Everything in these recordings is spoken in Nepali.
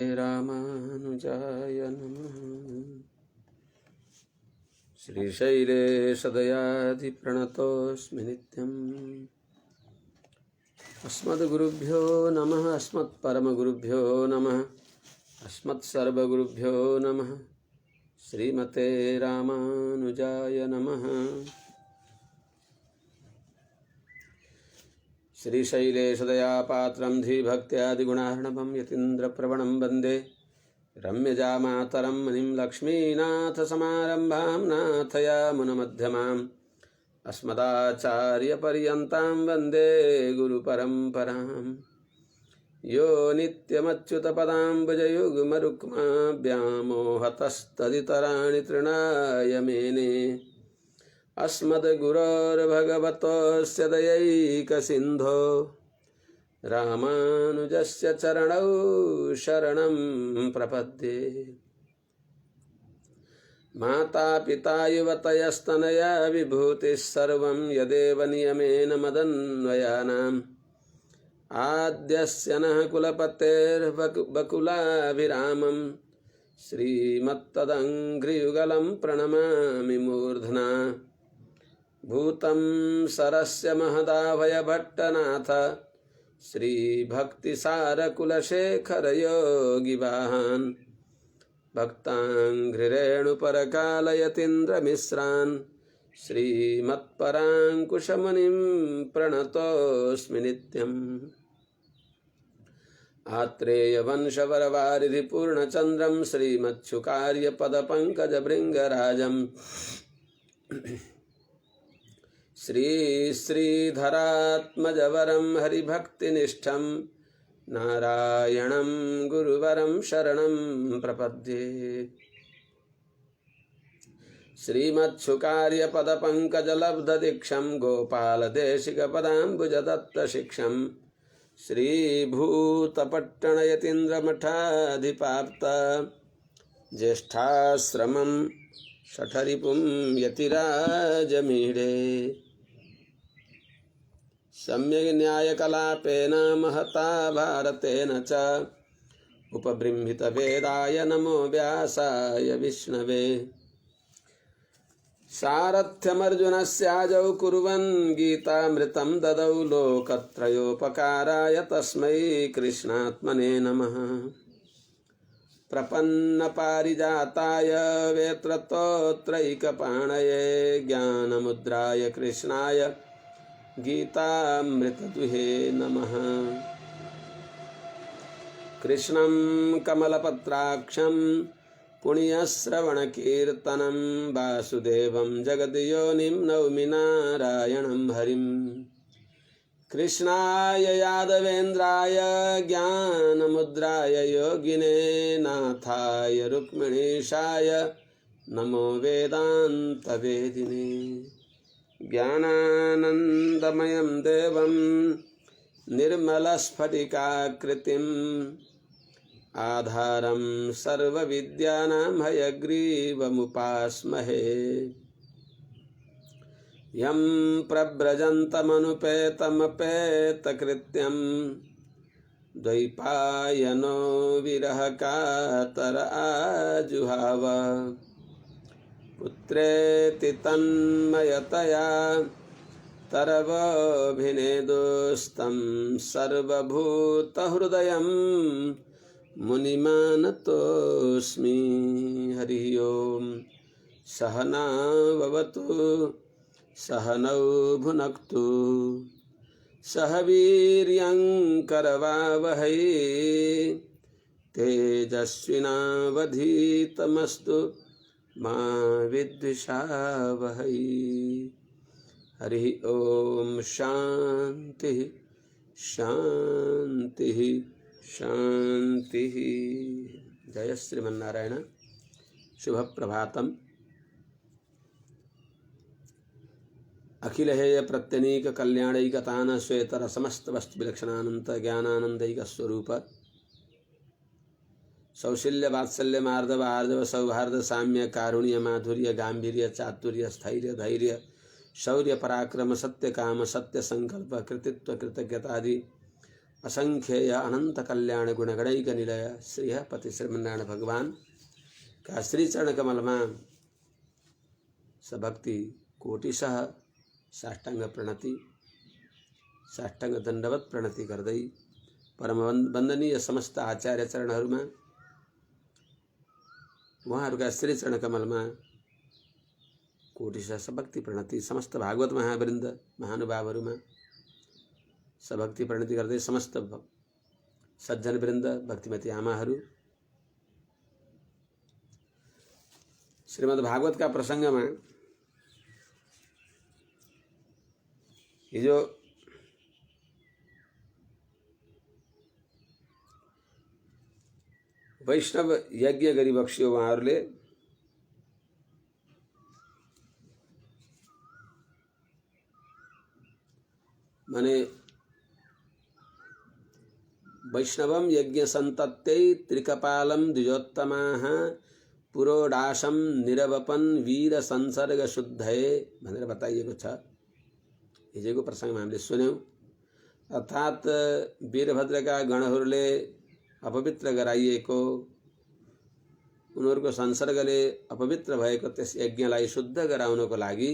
रामानुजाय नमः। श्रीशैले सदयाधिप्रणतोऽस्मि नित्यम्। अस्मद्गुरुभ्यो नमः, अस्मत्परमगुरुभ्यो नमः, अस्मत्सर्वगुरुभ्यो नमः। श्रीमते रामानुजाय नमः। श्रीशैले सदयापात्रं धीभक्त्यादिगुणार्णवं यतीन्द्रप्रवणं वन्दे रम्यजामातरं मुनिं लक्ष्मीनाथसमारम्भां नाथयामुनमध्यमाम् अस्मदाचार्यपर्यन्तां वन्दे गुरुपरम्पराम्। यो नित्यमच्युतपदाम्बुजयुग्मरुक्माव्यामोहतस्तदितराणि तृणाय मेने अस्मद्गुरोर्भगवतोऽस्य दयैकसिन्धो रामानुजस्य चरणौ शरणं प्रपद्ये। मातापिता युवतयस्तनया विभूतिः सर्वं यदेव नियमेन मदन्वयानाम् आद्यस्य नः कुलपतेर्बकुलाभिरामं श्रीमत्तदङ्घ्रियुगलं प्रणमामि मूर्ध्ना। भूतं सरस्य महदाभयभट्टनाथ श्रीभक्तिसारकुलशेखरयोगिवाहान् भक्ताङ्घ्रिरेणुपरकालयतीन्द्रमिश्रान् श्रीमत्पराङ्कुशमुनिं प्रणतोऽस्मि नित्यम्। आत्रेयवंशवरवारिधिपूर्णचन्द्रं श्रीमच्छुकार्यपदपङ्कजभृङ्गराजम् श्रीधरात्मजवरं हरिभक्तिनिष्ठं नारायणं गुरुवरं शरणं प्रपद्ये। श्रीमच्छुकार्यपदपङ्कजलब्धदीक्षं गोपालदेशिकपदाम्बुजदत्तशिक्षं श्रीभूतपट्टणयतीन्द्रमठाधिपाप्त ज्येष्ठाश्रमं शठरिपुं यतिराजमीडे। सम्यग् न्यायकलापेन महता भारतेन च उपबृंहितवेदाय नमो व्यासाय विष्णवे। सारथ्यमर्जुनस्याजौ कुर्वन् गीतामृतं ददौ लोकत्रयोपकाराय तस्मै कृष्णात्मने नमः। प्रपन्नपारिजाताय वेत्रतोत्रैकपाणये ज्ञानमुद्राय कृष्णाय गीतामृतदुहे नमः। कृष्णं कमलपत्राक्षं पुण्यश्रवणकीर्तनं वासुदेवं जगद्योनिं नौमि नारायणं हरिम्। कृष्णाय यादवेन्द्राय ज्ञानमुद्राय योगिने नाथाय रुक्मिणीशाय नमो वेदान्तवेदिने। ज्ञानानन्दमयं देवं निर्मलस्फटिकाकृतिम् आधारं सर्वविद्यानां हयग्रीवमुपास्महे। यं प्रव्रजन्तमनुपेतमपेतकृत्यं द्वैपायनो विरहकातर आजुहाव। पुत्रेति तन्मयतया तरवोऽभिनेदुस्तं सर्वभूतहृदयं मुनिमानतोऽस्मि। हरि ओं। सहना भवतु सहनौ भुनक्तु सह वीर्यं करवावहै तेजस्विनावधीतमस्तु मा विद्विषावहै। हरि ओम। शांति शांति शांति। जय श्रीमन्नारायण। शुभ प्रभातम। अखिल हेय प्रत्यनीक कल्याणैकतान श्वेतर समस्त वस्तु विलक्षणानंत ज्ञानानंदैक स्वरूप सौशील्य वात्सल्य मार्दव आर्दव सौहार्द साम्य कारुण्य माधुर्य गांभीर्य चातुर्य स्थैर्य धैर्य शौर्य पराक्रम सत्य काम सत्य संकल्प कृतित्व कृतज्ञतादि असंख्येय अनंत कल्याण गुणगणैक निलय श्रीह पति श्रीमन्नारायण भगवान का श्री चरण कमल में सभक्ति कोटिशः साष्टांग प्रणति साष्टांग दंडवत प्रणति गर्दै परम वंदनीय समस्त आचार्य चरणहरूमा उहाँहरूका श्री चरण कमलमा कोटिशः सभक्ति प्रणति समस्त भागवत महावृन्द महानुभावहरूमा सभक्ति प्रणति गर्दै समस्त सज्जन वृन्द भक्तिमती आमाहरू श्रीमद् भागवत का प्रसंगमा हिजो वैष्णव यज्ञ गरिबक्स्यो उहाँहरूले माने वैष्णवम यज्ञ संतत्ते त्रिकपालम द्विजोत्तमाः पुरोडाशम निरवपन वीर संसर्ग शुद्धये भनेर बताइएको छ। हिजोको प्रसंगमा हामीले सुन्यौं। अर्थात वीरभद्रका गणहरूले अपवित्र गराइएको उनीहरूको संसर्गले अपवित्र भएको त्यस यज्ञलाई शुद्ध गराउनको लागि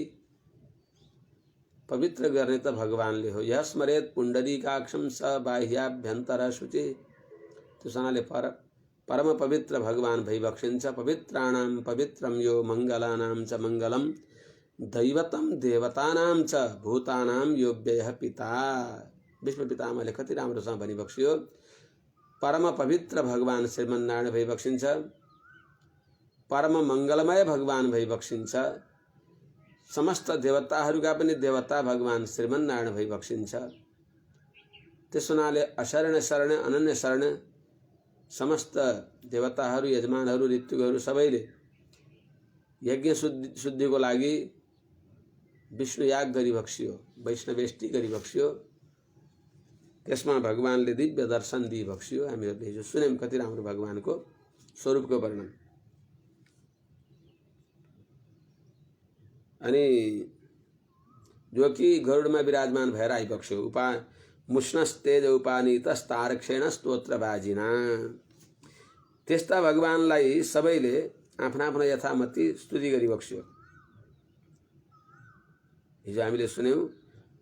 पवित्र गर्ने त भगवानले हो। यः स्मरेत पुण्डरीकाक्षं स बाह्याभ्यन्तर शुचि त्यसनाले परम पवित्र भगवान भइबक्सिन्छ। पवित्राणां पवित्रं यो मंगलानां च मंगलम दैवतम देवतानां च भूतानां यो व्ययः पिता। विष्णु पितामहले कति राम्रोसँग भनिबक्स्यो। परम पवित्र भगवान श्रीमन्नारायण भइबक्सिन्छ। परम मंगलमय भगवान भइबक्सिन्छ। समस्त देवताहरूका पनि देवता भगवान श्रीमन्नारायण भइबक्सिन्छ। त्यसुनाले अशरण शरण अनन्य शरण समस्त देवताहरू यजमानहरू ऋतुहरू सबैले यज्ञ शुद्धिको लागि विष्णु याग गरिबक्स्यो वैष्णवेष्टि गरिबक्स्यो। त्यसमा भगवानले दिव्य दर्शन दिइबक्स्यो। हामीहरूले हिजो सुन्यौं कति राम्रो भगवानको स्वरूपको वर्णन। अनि जो कि गरुडमा विराजमान भएर आइबक्स्यो। मुष्णस्तेज उपानीतस्तारक्षेण स्तोत्रबाजिना। त्यस्ता भगवानलाई सबैले आफ्ना आफ्ना यथामति स्तुति गरिबक्स्यो। हिजो हामीले सुन्यौं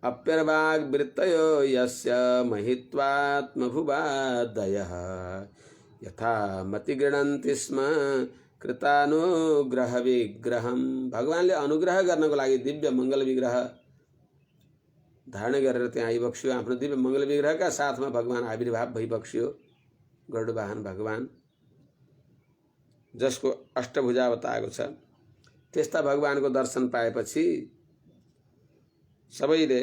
अप्यर्वाग्वृत्तयो यस्य महित्वात्मभुवादयः यथा मति गृह्णन्ति स्म कृतानुग्रह विग्रहम। भगवानले अनुग्रह गर्नको लागि दिव्य मंगल विग्रह धारण गरेर त्यहाँ आइबक्स्यो। आफ्नो दिव्य मंगल विग्रहका साथमा भगवान आविर्भाव भइबक्स्यो। गरुड वाहन भगवान जसको अष्टभुजा बताएको छ। त्यस्ता भगवानको दर्शन पाएपछि सबैले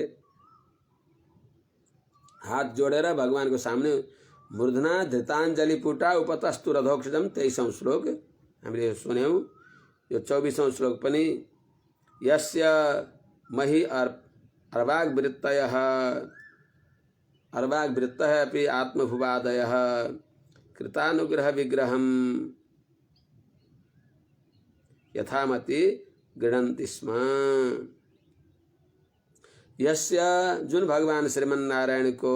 हात जोडेर भगवानको सामने मूर्धना धृताञ्जलि पुटा उपतस्तु रथोक्षजम 23औं श्लोक हामीले सुन्यौं। यो 24औं श्लोक पनि यस्य महि अर्वाग्वृत्तयः अपि आत्मभुवादयः कृतानुग्रह विग्रहम यथामति गृह्णन्ति स्म। यस्य जुन भगवान श्रीमन्नारायण को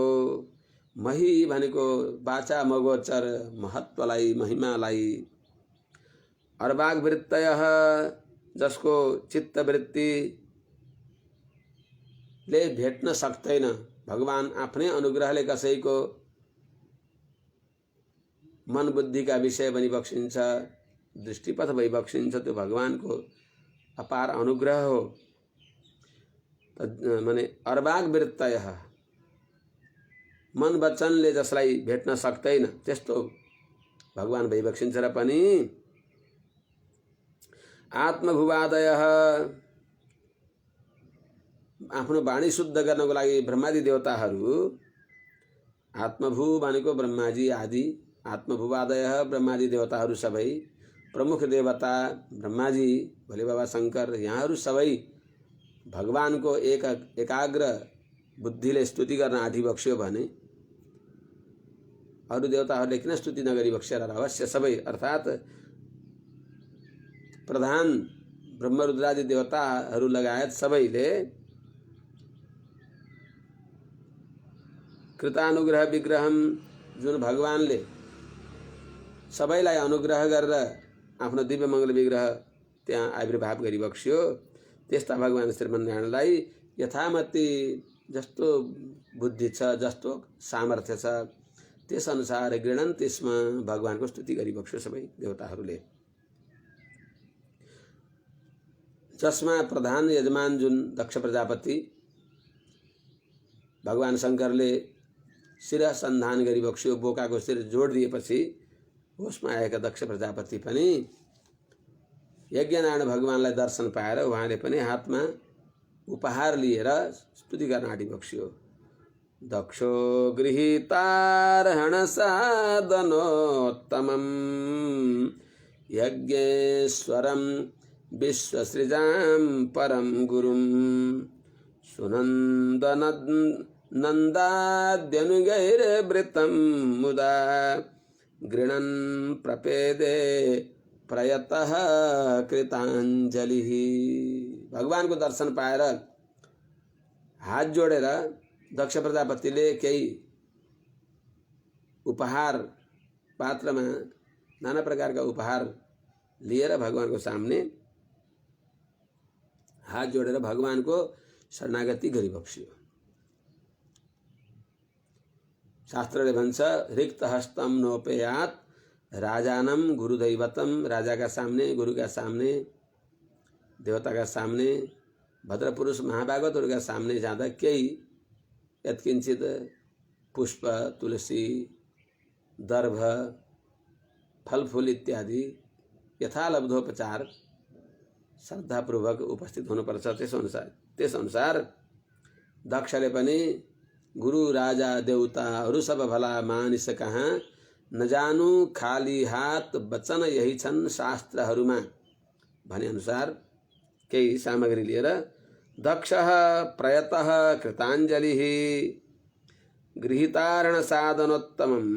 मही भनेको बाचा मगोचर महत्वलाई महिमालाई अर्वाग्वृत्तयः जसको चित्तवृत्ति ले भेट्न सक्दैन। भगवान आफ्नै अनुग्रहले कसैको मन बुद्धि का विषय बनिबक्सिन्छ दृष्टिपथ भइबक्सिन्छ। त्यो भगवानको अपार अनुग्रह हो। माने अर्वाग्वृत्तयः मन वचनले जसलाई भेट्न सक्दैन त्यस्तो भगवान भइबक्सिन्छ। र पनि आत्मभुवादयः आफ्नो वाणी शुद्ध गर्नको लागि ब्रह्मादि देवताहरू आत्मभू भनेको ब्रह्माजी आदि आत्मभुवादयः ब्रह्मादि देवताहरू सबै प्रमुख देवता ब्रह्माजी भोले बाबा शंकर यहाँहरू सबै भगवानको एकाग्र बुद्धिले स्तुति गर्न आँटिबक्स्यो भने अरु देवताहरूले किन स्तुति नगरिबक्स्या र अवश्य सबै अर्थात प्रधान ब्रह्मरुद्रादि देवताहरू लगायत सबैले कृतानुग्रह विग्रहम, जुन भगवानले सबैलाई अनुग्रह गरेर आफ्नो दिव्य मङ्गल विग्रह त्यहाँ आविर्भाव गरिबक्स्यो, त्यस्ता भगवान श्रीमन्नारायणलाई यथामति जस्तो बुद्धि छ, जस्तो सामर्थ्य छ, त्यसअनुसार गृणन् त्यसमा भगवानको स्तुति गरिबक्स्यो सबै देवताहरूले। जसमा प्रधान यजमान जुन दक्ष प्रजापति, भगवान शङ्करले शिर सन्धान गरिबक्स्यो, बोकाको शिर जोडिदिएपछि होसमा आएका दक्ष प्रजापति पनि यज्ञनारायण भगवानलाई दर्शन पाएर उहाँले पनि हातमा उपहार लिएर स्तुति गर्न आँटिबक्स्यो। दक्षो गृहीतार्हण साधनोत्तमं यज्ञेश्वरं विश्वसृजां परं गुरुं सुनन्दनन्दाद्यनुगैर्वृतं मुदा गृणन् प्रपेदे प्रयतः कृताञ्जलिः। भगवान को दर्शन पाएर हात जोडेर दक्ष प्रजापतिले केही उपहार पात्रमा नाना प्रकारका उपहार लिएर भगवानको सामने हात जोडेर भगवानको शरणागति गरिबक्स्यो। शास्त्रले भन्छ रिक्त हस्तम नोपेयात राजानम गुरुदैवतम, राजा का सामने, गुरु का सामने, देवता का सामने, भद्र पुरुष महाभागवतहरू का सामने जाँदा केही यत्किंचित पुष्प, तुलसी, दर्भ, फलफूल इत्यादि यथालब्धोपचार श्रद्धापूर्वक उपस्थित हुनुपर्छ। त्यस अनुसार दक्षले पनि गुरु, राजा, देवताहरू सब भला मानिस कहाँ न जानु खाली हात वचन यही छन् शास्त्रहरूमा भने अनुसार केही सामग्री लिएर दक्षः प्रयतः कृताञ्जलिः गृहीतारण साधनोत्तमं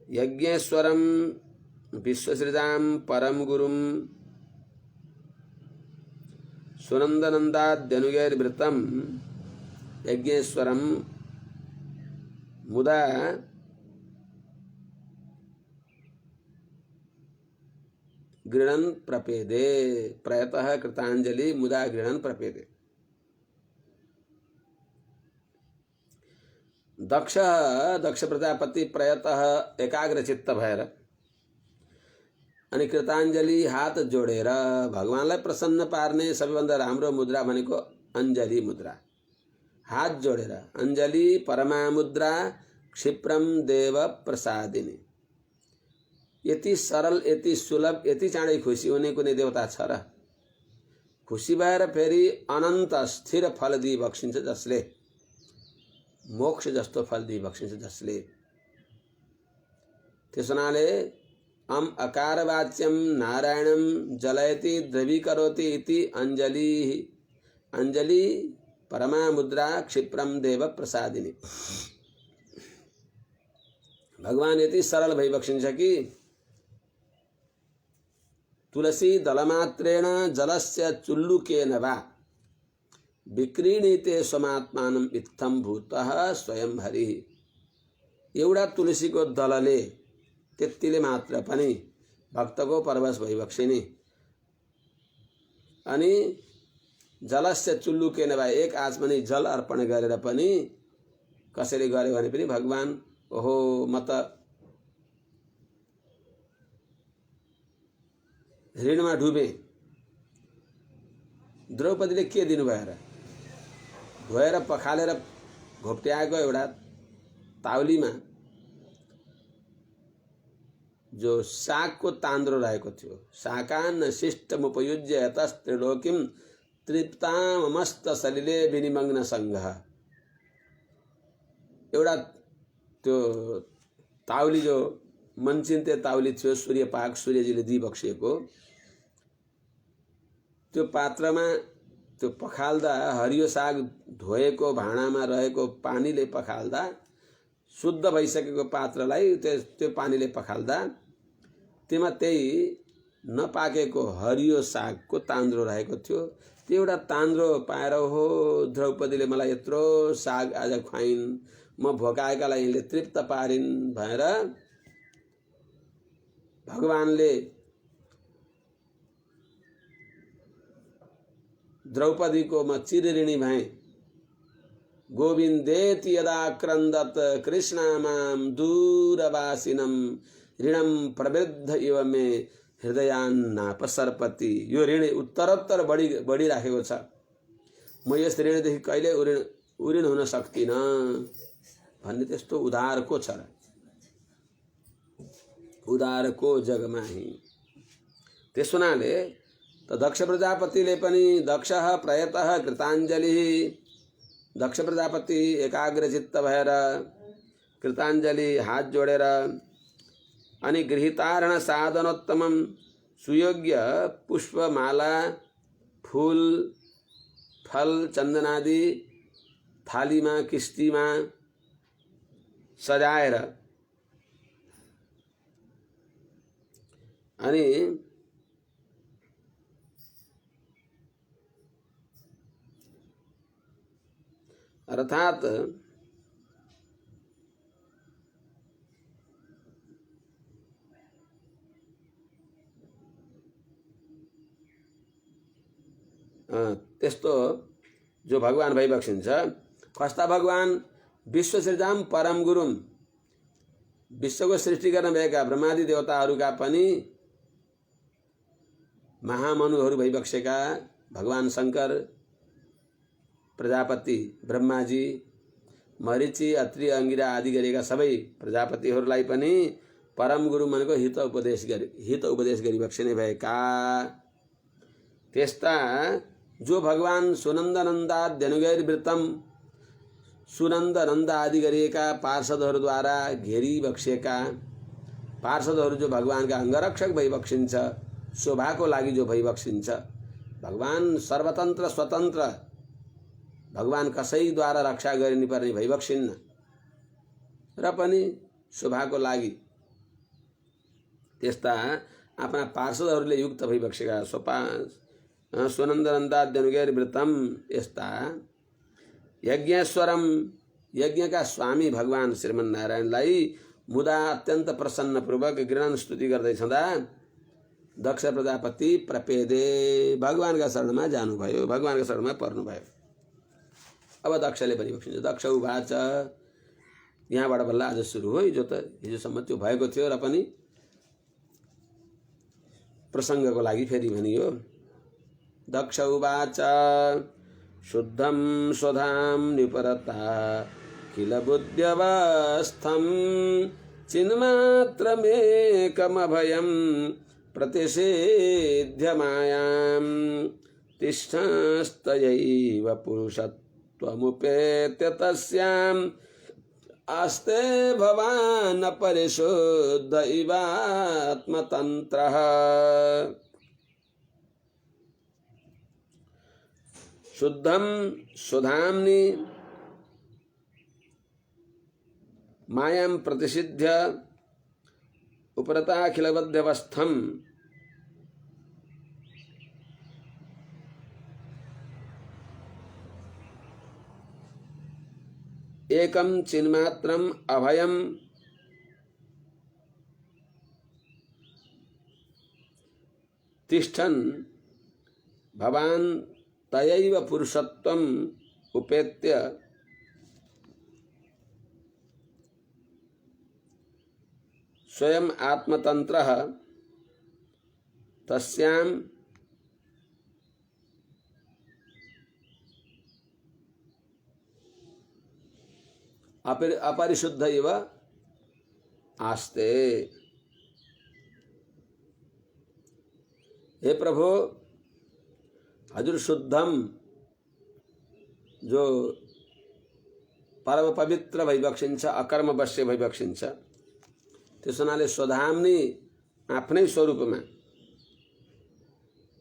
यज्ञेश्वरं विश्वसृजां परम गुरुं सुनन्दनन्दाद्यनुगैर्वृतं यज्ञेश्वरं मुदा गृणन् प्रपेदे प्रयतः कृतांजलि मुदा गृणन् प्रपेदे। दक्ष प्रजापति प्रयतः एकाग्रचित्त भएर अनि कृताञ्जलि हात जोडेर भगवानलाई प्रसन्न पार्ने सबैभन्दा राम्रो मुद्रा भनेको अञ्जली मुद्रा। हात जोडेर अञ्जली परमा मुद्रा क्षिप्रम देव प्रसादिनी। यति सरल, यति सुलभ, यति चाँडै खुसी हुने कुनै देवता छ र? खुसी भएर फेरि अनन्त स्थिर फल दिई बक्सिन्छ जसले, मोक्ष जस्तो फल दिई बक्सिन्छ जसले। त्यसनाले अम अकार वाच्यम नारायणम जलयति द्रवीकरोति इति अंजलि अंजलि परमा मुद्रा क्षिप्रम देव प्रसादिनी। भगवान यति सरल भई बक्सिन्छ कि तुलसी दलमात्रेण जलस्य चुल्लुकेन वा विक्रीणीते स्वमात्मानं इत्थं भूतः स्वयं हरिः। एउटा तुलसीको दलले त्यतिले मात्र पनि भक्तको परवश भइबक्सिने अनि जलस्य चुल्लुकेन वा एक आचमनी जल अर्पण गरेर पनि कसैले गर्यो भने पनि भगवान ओहो म त ऋणमा डुबे। द्रौपदीले के दिनु भएर धोएर पखालेर घोप्ट्याएको एउटा ताउलीमा जो सागको तान्द्रो रहेको थियो, शाकान्न शिष्टमुपयुज्य यतस्त्रिलोकीं तृप्तामस्त सलिले विनिमग्न संघः। एउटा त्यो ताउली जो मन्चिन्ते ताउली थियो, सूर्यपाक सूर्यजीले दिइबक्सिएको, त्यो पात्रमा त्यो पखाल्दा हरियो साग धोएको भाँडामा रहेको पानीले पखाल्दा शुद्ध भइसकेको पात्रलाई त्यो पानीले पखाल्दा त्यसमा त्यही नपाकेको हरियो सागको तान्द्रो रहेको थियो। त्यो एउटा तान्द्रो पाएर हो द्रौपदीले मलाई यत्रो साग आज खुवाइन्, म भोकाएकालाई यिनले तृप्त पारिन् भनेर भगवानले द्रौपदीको म चिरऋणी भएँ। गोविन्देति यदा क्रन्दत कृष्णामां दूरवासिनं ऋणं प्रवृद्ध इव मे हृदयान्नापसर्पति। यो ऋण उत्तरोत्तर बढिराखेको छ। म यस ऋणदेखि कहिले उऋण हुन सक्दिनँ भन्ने त्यस्तो उदारको छ र। उदारको जगमा ही त्यस हुनाले त दक्ष प्रजापतिले पनि दक्षः प्रयतः कृताञ्जलिः, दक्ष प्रजापति एकाग्रचित्त भएर कृताञ्जलि हात जोडेर अनि गृहीतारण साधनोत्तमं सुयोग्य पुष्पमाला फूल फल चन्दनादि थालीमा किस्तीमा सजाएर अनि अर्थात त्यस्तो जो भगवान भइबक्सिन्छ। कस्ता भगवान? विश्व सृजाम परम गुरुम, विश्वको सृष्टि गर्न भएका ब्रह्मादि देवताहरूका पनि महामनुहरू भइबक्सेका भगवान शंकर, प्रजापति ब्रह्माजी, मरीचि अत्रि अंगिरा आदि गरेका सबै प्रजापतिहरूलाई पनि परम गुरु मनको हित उपदेश गरिबक्सिने भएका त्यस्ता जो भगवान सुनन्द नन्दाद्यनुगैर्वृतम, सुनन्द नन्द आदि गरिएका पार्षदहरूद्वारा घेरिबक्सेका पार्षदहरू जो भगवानका अंगरक्षक भइबक्सिन्छ, शोभाको लागि जो भइबक्सिन्छ। भगवान सर्वतन्त्र स्वतन्त्र, भगवान कसैद्वारा रक्षा गरिनु पर्ने भइबक्सिन्न र पनि शोभाको लागि त्यस्ता आफ्ना पार्षदहरूले युक्त भइबक्सेका सुनन्द नन्दाद्यनुगैर्वृतम यस्ता यज्ञेश्वरम, यज्ञका स्वामी भगवान श्रीमन्नारायणलाई मुदा अत्यन्त प्रसन्नपूर्वक गृणन स्तुति गर्दै छँदा दक्ष प्रजापति प्रपेदे, भगवानका शरणमा जानुभयो, भगवानका शरणमा पर्नुभयो। अब दक्षले भनिबक्सिन्छ। दक्ष उवाच, यहाँबाट बल्ल आज सुरु हो, हिजो त हिजोसम्म त्यो भएको थियो र पनि प्रसङ्गको लागि फेरि भनियो। दक्ष उवाच शुद्धं स्वधाम निपरता किल बुद्ध्यवस्थं चिन्मात्रमेकमभयं प्रतिषेध्य मायां तिष्ठस्तयैव पुरुषत्वमुपेत्य तस्याम् आस्ते भवान् परिशुद्ध इवात्मतन्त्रः। शुद्धं सुधाम्नि मायां प्रतिषिध्य उपरताखिलबध्यवस्थं एकं चिन्मात्रम् अभयं तिष्ठन् भवान् तयैव पुरुषत्वम् उपेत्य स्वयं आत्मतन्त्रः तस्याम् अपरिशुद्ध इव आस्ते। हे प्रभु, हजुर शुद्धम जो परम पवित्र भइबक्सिन्छ, अकर्मवश्य भइबक्सिन्छ, त्यस हुनाले स्वधाम्नि आफ्नै स्वरूपमा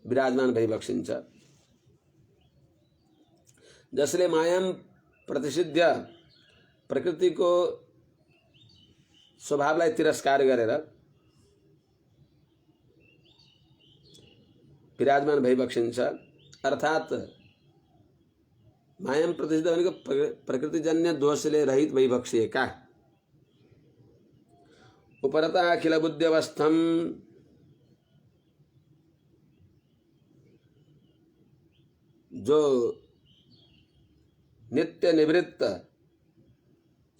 विराजमान भइबक्सिन्छ, जसले मायाम प्रतिषिध्य प्रकृतिको स्वभावलाई तिरस्कार गरेर विराजमान भइबक्सिन्छ अर्थात मायम प्रतिष्ठित होने को प्रकृतिजन्य दोषले रहित वैभक्षीय का उपरता अखिल बुद्ध्यवस्थम जो नित्य निवृत्त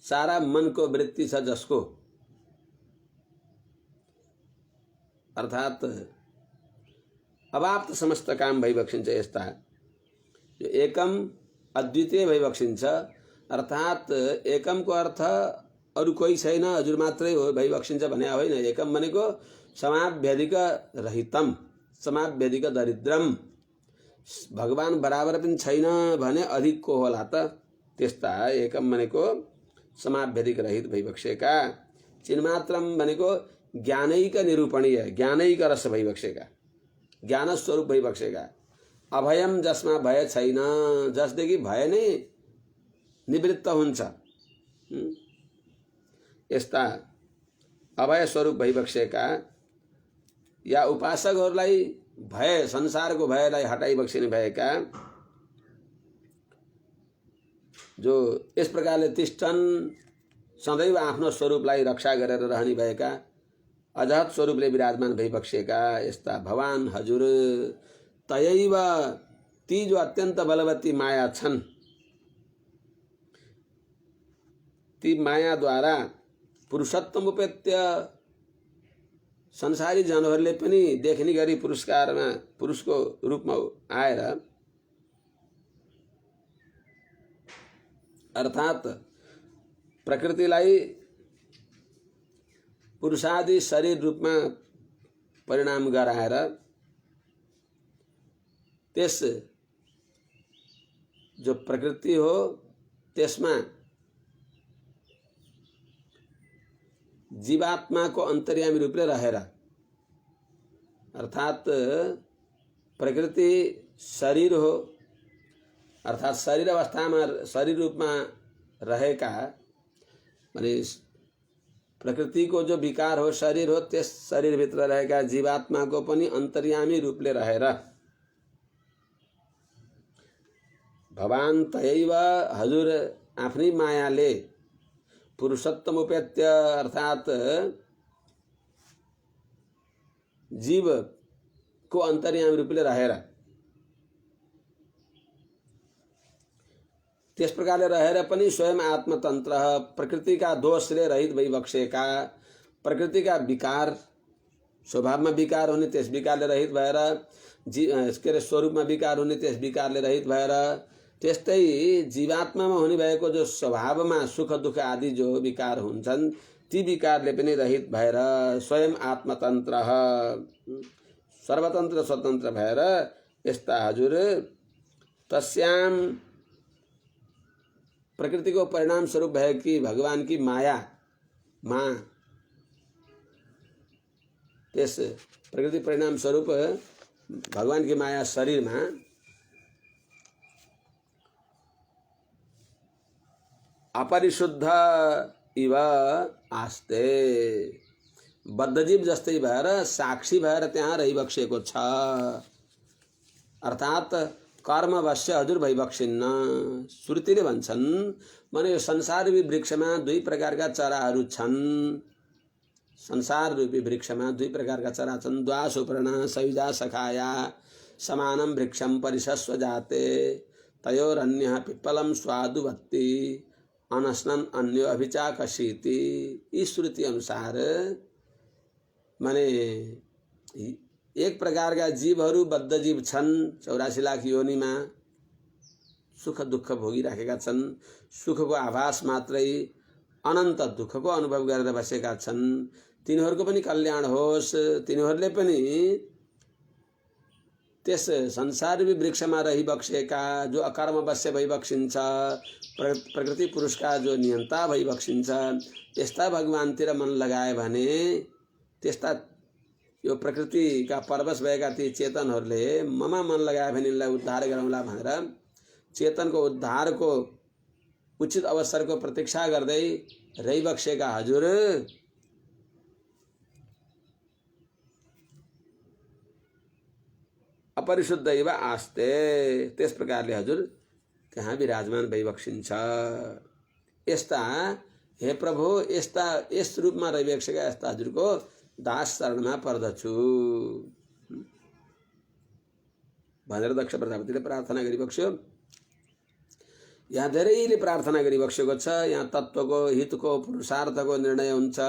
सारा मन को वृत्ति छ जसको अर्थात अवाप्त समस्त काम भइबक्सिन्छ यस्ता जो एकम अद्वितीय भइबक्सिन्छ अर्थात एकम को अर्थ अरु कोही छैन हजुर मात्रै हो भइबक्सिन्छ भने होइन एकम भनेको समाभ्यधिक रहितम समाभ्यधिक दरिद्रम भगवान बराबर पनि छैन भने अधिक को होला त त्यस्ता एकम भनेको समाभ्यधिक रहित भइबक्सेका चिन्मात्रम भनेको ज्ञानैक निरूपणीय ज्ञानैक रस भइबक्सेका ज्ञान स्वरूप भइबक्सेका अभयम जसमा भय छैन जसदेखि भय नै निवृत्त हुन्छ यस्ता अभय स्वरूप भइबक्सेका या उपासकहरूलाई भय संसारको भयलाई हटाइबक्सिने भएका जो यस प्रकारले तिष्ठन् सदैव आफ्नो स्वरूपलाई रक्षा गरेर रहने भएका अजहत स्वरूपले विराजमान भइबक्सेका यस्ता भगवान हजुर तयैव ती जो अत्यन्त बलवती माया छन् ती मायाद्वारा पुरुषोत्तम उपेत्य संसारी जनहरूले पनि देख्ने गरी पुरस्कारमा पुरुषको रूपमा आएर अर्थात प्रकृतिलाई पुरुषादि शरीर रूपमा परिणाम गराएर त्यस जो प्रकृति हो त्यसमा जीवात्मा को अंतर्यामी रूप में रहेर अर्थात प्रकृति शरीर हो अर्थात शरीर अवस्था में शरीर रूप में रहेका माने प्रकृति को जो विकार हो शरीर हो त्यस शरीर भित्र रहेका जीवात्मा को पनि अंतर्यामी रूपले रहेर भगवान तयैव हजुर आफ्नै मायाले पुरुषोत्तम उपेत्य अर्थात जीव को अंतर्यामी रूपले रहेर त्यस प्रकारले रहेर पनि स्वयं आत्मतन्त्र प्रकृति का दोषले रहित भइबक्सेका प्रकृति का विकार स्वभावमा विकार हुने त्यस विकारले रहित भएर के स्वरूपमा विकार हुने त्यस विकारले रहित भएर त्यस्तै जीवात्मामा हुने भएको जो स्वभावमा सुख दुख आदि जो विकार हुन्छन् ती विकारले पनि रहित भएर स्वयं आत्मतन्त्र सर्वतन्त्र स्वतन्त्र भएर यस्ता हजुर तस्याम प्रकृति को परिणाम स्वरूप भएकी भगवान की माया माँ त्यस प्रकृति परिणाम स्वरूप भगवान की माया शरीर में अपरिशुद्ध इव आस्ते बद्धजीव जस्तै भएर साक्षी भएर त्यहाँ रहिबक्सेको छ अर्थात कर्मवश्य हजुर भइबक्सिन्न श्रुतिले भन्छन् माने यो संसार रूपी वृक्षमा दुई प्रकारका चराहरू छन् संसार रूपी वृक्षमा दुई प्रकारका चरा छन् द्वासुपर्णा सयुजा सखाया समानं वृक्षं परिशस्व जाते तयोरन्यः पिप्पलं स्वादुवत्ति अनस्नन अन्यो अभिचाकशीति इस श्रुति अनुसार माने एक प्रकार का जीवहरू बद्ध जीव छन् 84 लाख योनिमा सुख दुख भोगिराखेका छन् सुखको आभास मात्रै अनन्त दुखको अनुभव गरेर बसेका छन् तिनीहरूको पनि कल्याण होस् तिनीहरूले पनि त्यस संसार वृक्षमा रहिबक्सेका जो अकर्मवश्य भइबक्सिन्छ प्रकृति पुरुषका जो नियन्ता भइबक्सिन्छ त्यस्ता भगवानतिर मन लगाए भने त्यस्ता यो प्रकृति का परवश भएका ती चेतनहरूले ममा मन लगाए भने यिनलाई उद्धार गरौँला भनेर चेतनको उद्धारको उचित अवसरको प्रतीक्षा गर्दै रहिबक्सेका हजुर अपरिशुद्ध इव आस्ते, त्यस प्रकारले हजुर कहाँ विराजमान भइबक्सिन्छ। यस्ता हे प्रभु यस्ता यस रूपमा रहिबक्सेका यस्ता हजुरको दास शरणमा पर्दछु भनेर दक्ष प्रजापतिले प्रार्थना गरिबक्स्यो। यहाँ धेरैले प्रार्थना गरिबक्सेको छ। यहाँ तत्त्वको हितको पुरुषार्थको निर्णय हुन्छ।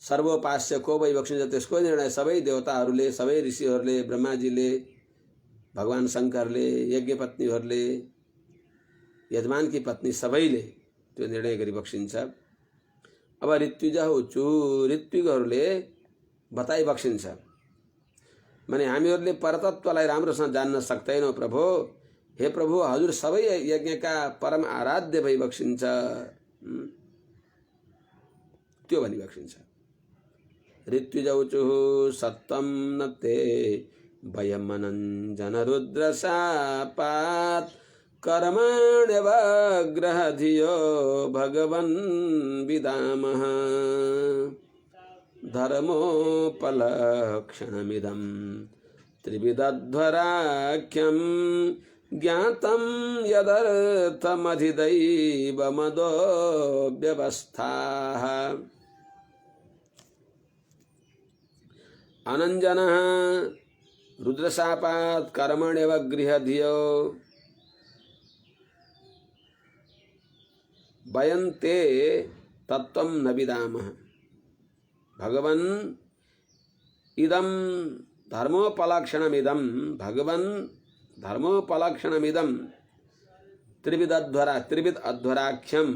सर्वोपास्य को भइबक्सिन्छ त्यसको निर्णय सबै देवताहरूले, सबै ऋषिहरूले, ब्रह्माजीले, भगवान शङ्करले, यज्ञपत्नीहरूले, यजमानकी पत्नी सबैले त्यो निर्णय गरिबक्सिन्छ। अब ऋत्विज उचु ऋत्विकहरूले बताइबक्सिन्छ माने हामीहरूले परतत्वलाई राम्रोसँग जान्न सक्दैनौँ प्रभु। हे प्रभु हजुर सबै यज्ञका परम आराध्य भइबक्सिन्छ त्यो भनिबक्सिन्छ। ऋत्विज उचु सत्वं न ते वयमनञ्जन रुद्रशापात् कर्मण्यवग्रह धियो भगवन् विदामः धर्मोपलक्षणमिदं त्रिविधध्वराख्यं ज्ञातं यदर्थमधिदैवमदो व्यवस्थाः अनञ्जनः रुद्रशापात् कर्मण्यवग्रह धियो वयन्ते तत्त्वं न विदामः भगवन् इदं धर्मोपलक्षणमिदं भगवन् धर्मोपलक्षणमिदं त्रिविध अध्वराख्यं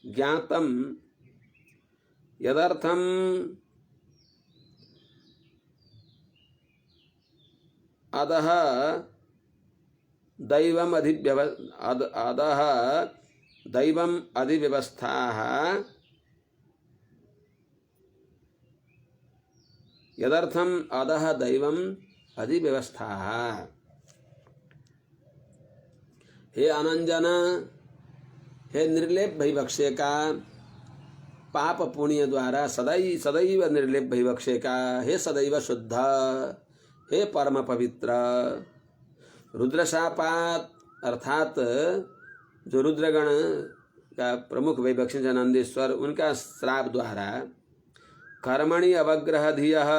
ज्ञातं यदर्थं अदः दैवम् अधिव्यवस्थाः यदर्थम अदः दैवम् अधिव्यवस्थाः। हे अनंजन हे निर्लेप भइबक्सेका पाप पुण्य द्वारा सदैव निर्लेप भइबक्सेका हे सदैव शुद्ध हे परम पवित्र रुद्रशापात अर्थात जो रुद्रगण का प्रमुख भइबक्सिन्छ नंदीश्वर उनका श्राप द्वारा कर्मणि अवग्रह धियः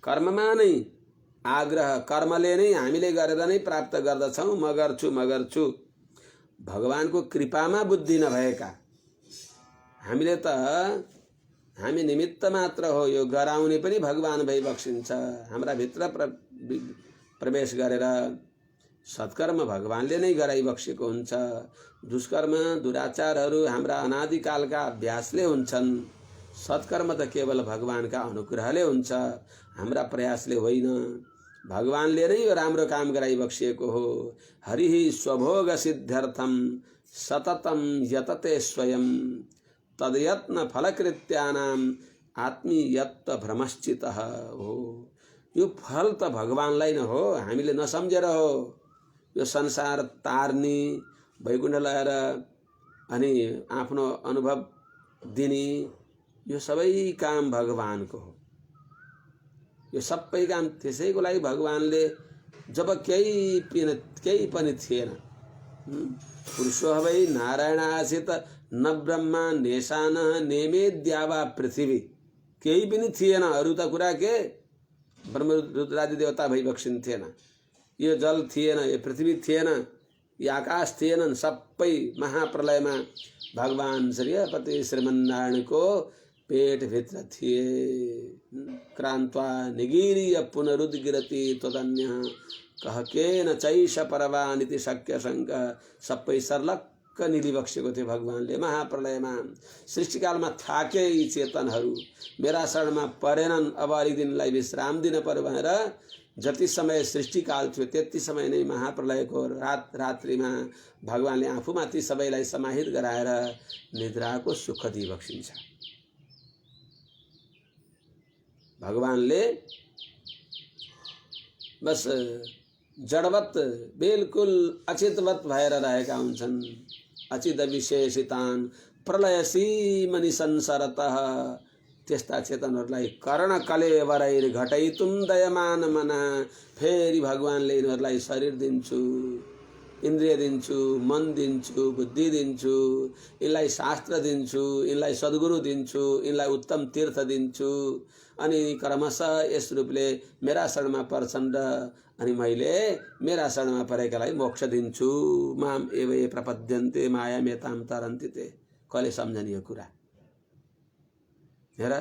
कर्ममा नै आग्रह कर्मले नै हामीले गरेर नै प्राप्त गर्दछौँ म गर्छु भगवानको कृपामा बुद्धि नभएका हामीले त हामी निमित्त मात्र हो यो गराउने पनि भगवान भइबक्सिन्छ हाम्रा भित्र प्रवेश गरेर सत्कर्म भगवानले नै गराइबक्सेको हुन्छ दुष्कर्म दुराचारहरू हाम्रा अनादिकालका अभ्यासले हुन्छन् सत्कर्म त केवल भगवानका अनुग्रहले हुन्छ हाम्रा प्रयासले होइन भगवानले नै यो राम्रो काम गराइबक्सिएको हो हरिः स्वभोग सिद्ध्यर्थम सततम यतते स्वयं तदयत्न फलकृत्यानाम आत्मीयत्व भ्रमश्चितः हो यो फल त भगवानलाई न हो हामीले नसम्झेर हो यो संसार तार्नी वैकुण्ठ लगाएर अनि आफ्नो अनुभव दिने यो सबै काम भगवानको हो यो सबै काम त्यसैको लागि भगवानले जब केही पनि थिएन पुरुषो वै नारायण आसित न ब्रह्मा नेशान नेमेद्यावा पृथ्वी केही पनि थिएन अरू त कुरा के ब्रह्म रुद्रादि देवता भइबक्सिन्थेन यो जल थिएन यो पृथ्वी थिएन यो आकाश थिएनन् सबै महाप्रलयमा भगवान श्रीपति श्रीमन्नारायणको पेट भित्र थिए क्रान्त्वा निगीर्य पुनरुद्गिरति तदन्य कह केन चैष परवानिति शक्य शङ्क सबै सर्लक्क निलिबक्सेको थियो भगवानले महाप्रलयमा सृष्टिकालमा थाके यी चेतनहरू मेरा शरणमा परेनन् अब अलिक दिनलाई विश्राम दिन पर्यो भनेर जति समय सृष्टिकाल थियो त्यति समय नै महाप्रलयको रात्रिमा भगवानले आफूमाथि सबैलाई समाहित गराएर निद्राको सुख दिइबक्सिन्छ भगवानले बस जडवत बिल्कुल अचितवत भएर रहेका हुन्छन् अचित विशेषितान प्रलयसी मनि संसरतः त्यस्ता चेतनहरूलाई कर्ण कलेवरैर घटैतुम दयमान मना। फेरि भगवानले यिनीहरूलाई शरीर दिन्छु, इन्द्रिय दिन्छु, मन दिन्छु, बुद्धि दिन्छु, यिनलाई शास्त्र दिन्छु, यिनलाई सद्गुरु दिन्छु, यिनलाई उत्तम तीर्थ दिन्छु, अनि क्रमशः यस रूपले मेरा शरणमा पर्छन् र अनि मैले मेरा शरणमा परेकालाई मोक्ष दिन्छु। माम एव ये प्रपद्यन्ते मायामेतां तरन्ति ते। कसले सम्झने यो कुरा? हेर,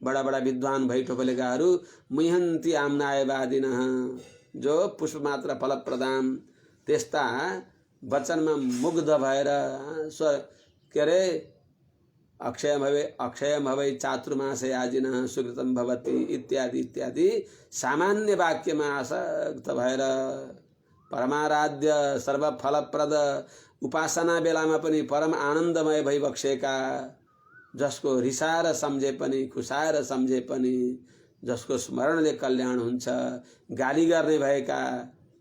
बडा बडा विद्वान भैठोपलेकाहरू मुह्यन्ति आम्नायवादिनः, जो पुष्प मात्र फलप्रदान, त्यस्ता वचनमा मुग्ध भएर के अरे अक्षयम भवै चातुर्मासयाजिनः सुकृतम भवति इत्यादि इत्यादि सामान्य वाक्यमा आसक्त भएर परमाराध्य सर्वफलप्रद उपासना बेलामा पनि परम आनन्दमय भइबक्सेका, जसको रिसाएर सम्झे पनि खुसाएर सम्झे पनि जसको स्मरणले कल्याण हुन्छ, गाली गर्ने भएका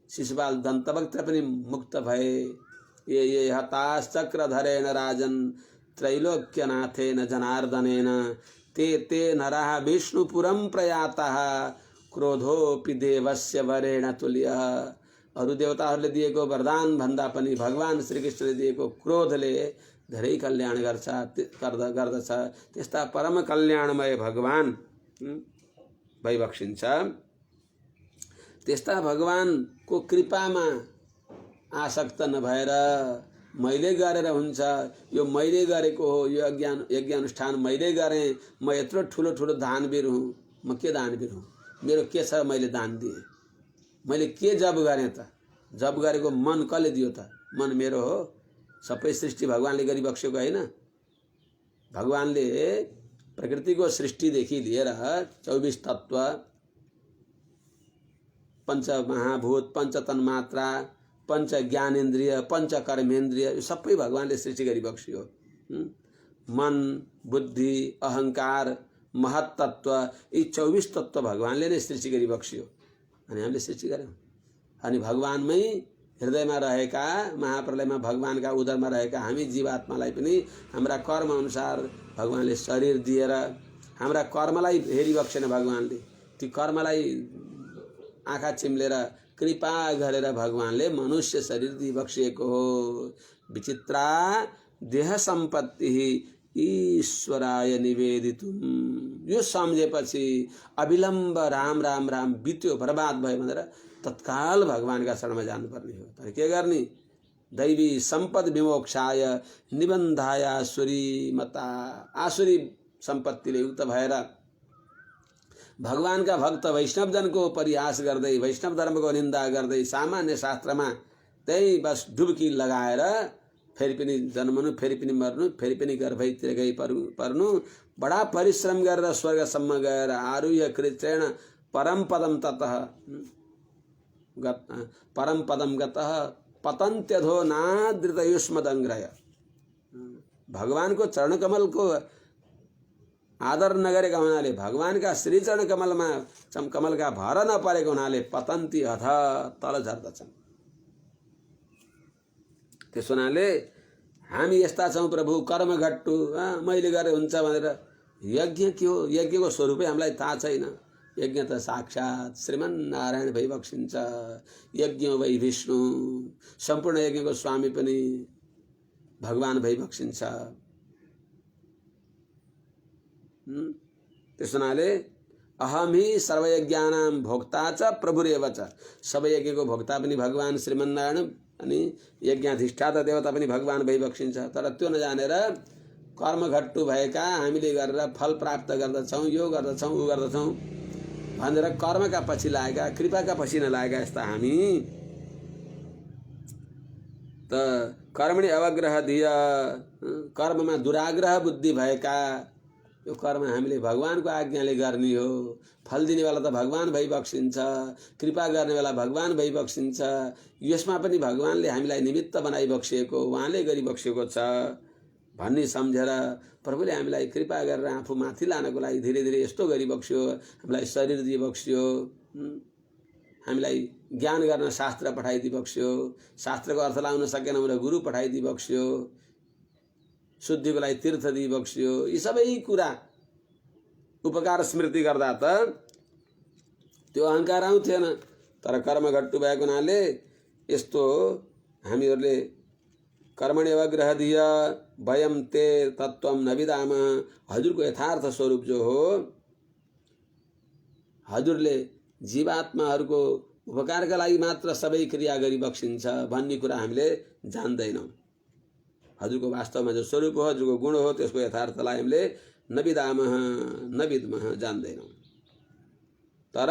शिशुपाल दन्तवक्त पनि मुक्त भए। ये हताश्चक्रधरेण राजन् त्रैलोक्यनाथेन जनार्दनेन ते नराः विष्णुपुरं प्रयाताः क्रोधोपि देवस्य वरेण तुल्यः। अरु देवताहरूले दिएको वरदान भन्दा पनि भगवान श्रीकृष्णले दिएको क्रोधले धेरै कल्याण गर्दछ। त्यस्ता परम कल्याणमय भगवान भइबक्सिन्छ। त्यस्ता भगवानको कृपामा आसक्त नभएर मैले गरेर हुन्छ, यो मैले गरेको हो, यो यज्ञ अनुष्ठान मैले गरेँ, म यत्रो ठुलो ठुलो दानवीर हुँ, म के दानवीर हुँ, मेरो के छ, मैले दान दिएँ, मैले के जब गरेँ त? जब गरेको मन कसले दियो त? मन मेरो हो। सबै सृष्टि भगवानले गरिबक्सेको होइन। भगवानले प्रकृतिको सृष्टिदेखि लिएर 24 तत्व, पंच महाभूत, पंच तन्मात्रा, पंच ज्ञानेन्द्रिय, पंच कर्मेन्द्रिय, यो सबै भगवानले सृष्टि गरिबक्सियो। मन, बुद्धि, अहंकार, महत्तत्व, यी 24 तत्व भगवानले नै सृष्टि गरिबक्सियो। अनि हामीले सृष्टि गर्यौं। अनि भगवानमै हृदयमा रहेका, महाप्रलयमा भगवानका उदरमा रहेका हामी जीवात्मालाई पनि हाम्रा कर्म अनुसार भगवानले शरीर दिएर हाम्रा कर्मलाई हेरिबक्सेन। भगवानले ती कर्मलाई आँखा चिम्लेर कृपा गरेर भगवानले मनुष्य शरीर दिइबक्सिएको हो। विचित्रा देह सम्पत्ति ईश्वराय निवेदितुम। यो सम्झेपछि अविलम्ब राम राम राम बित्यो, बर्बाद भयो भनेर तत्काल भगवानका शरणमा जानुपर्ने हो। तर के गर्ने? दैवी सम्पद विमोक्षाय निबन्धाय आसुरी मता। आसुरी सम्पत्तिले युक्त भएर भगवानका भक्त वैष्णवजनको परिहास गर्दै, वैष्णव धर्मको निन्दा गर्दै, सामान्य शास्त्रमा त्यही बस डुबकी लगाएर फेरि पनि जन्मनु, फेरि पनि मर्नु, फेरि पनि गर्भतिर गई पर्नु, बडा परिश्रम गरेर स्वर्गसम्म गएर आरुह्य कृत्रेण परम पदम ततः परम पदम गतः पतन्त्यधो नादृतयुष्मदंग्रय। भगवानको चरण कमलको आदर नगरेका हुनाले, भगवानका श्री चरण कमलका भर नपरेको हुनाले पतन्ती अथ तल झर्दछन्। त्यसो हुनाले हामी यस्ता छौं प्रभु, कर्मघट्टु, मैले गरे हुन्छ भनेर। यज्ञ के हो? यज्ञको स्वरूपै हामीलाई थाहा छैन। यज्ञ त साक्षात श्रीमन्नारायण भइबक्सिन्छ। यज्ञ वै विष्णु, सम्पूर्ण यज्ञको स्वामी पनि भगवान भइबक्सिन्छ। त्यसो हुनाले अहम ही सर्वयज्ञानां भोक्ता च प्रभुरेव च। सबै यज्ञको भोक्ता पनि भगवान श्रीमन्नारायण, अनि यज्ञाधिष्ठाता देवता पनि भगवान भइबक्सिन्छ। तर त्यो नजानेर कर्मघट्टु भएका हामीले गरेर फल प्राप्त गर्दछौँ, यो गर्दछौँ, उ गर्दछौँ भनेर कर्मका पछि लागेका, कृपाका पछि नलागेका यस्ता हामी त कर्मणि अवग्रह धिय, कर्ममा दुराग्रह बुद्धि भएका, यो कर्म हामीले भगवानको आज्ञाले गर्ने हो। फल दिनेवाला त भगवान भइबक्सिन्छ, कृपा गर्नेवाला भगवान भइबक्सिन्छ। यसमा पनि भगवानले हामीलाई निमित्त बनाइबक्सिएको, उहाँले गरिबक्सिएको छ भन्ने सम्झेर प्रभुले हामीलाई कृपा गरेर आफू माथि लानको लागि धीरे धीरे यस्तो गरिबक्स्यो। हामीलाई शरीर दिइबक्स्यो, हामीलाई ज्ञान गर्न शास्त्र पठाइदिइबक्स्यो, शास्त्रको अर्थ लाउन सकेन भने गुरु पठाइदिइबक्स्यो, शुद्धिको लागि तीर्थ दिइबक्स्यो। यी सबै कुरा उपकार स्मृति गर्दा त त्यो अहङ्कार आउँथेन। तर कर्म घट्टु भएको हुनाले यस्तो हामीहरूले कर्मण्येव ग्रहधिय वयम ते तत्त्वम नविदाम, हजुरको यथार्थ स्वरूप जो हो, हजुरले जीवात्माहरूको उपकारका लागि मात्र सबै क्रिया गरी बक्सिन्छ भन्ने कुरा हामीले जान्दैनौँ। हजुरको वास्तवमा जो स्वरूप हो, हजुरको गुण हो, त्यसको यथार्थलाई हामीले नविदामः नविद्मः जान्दैनौँ। तर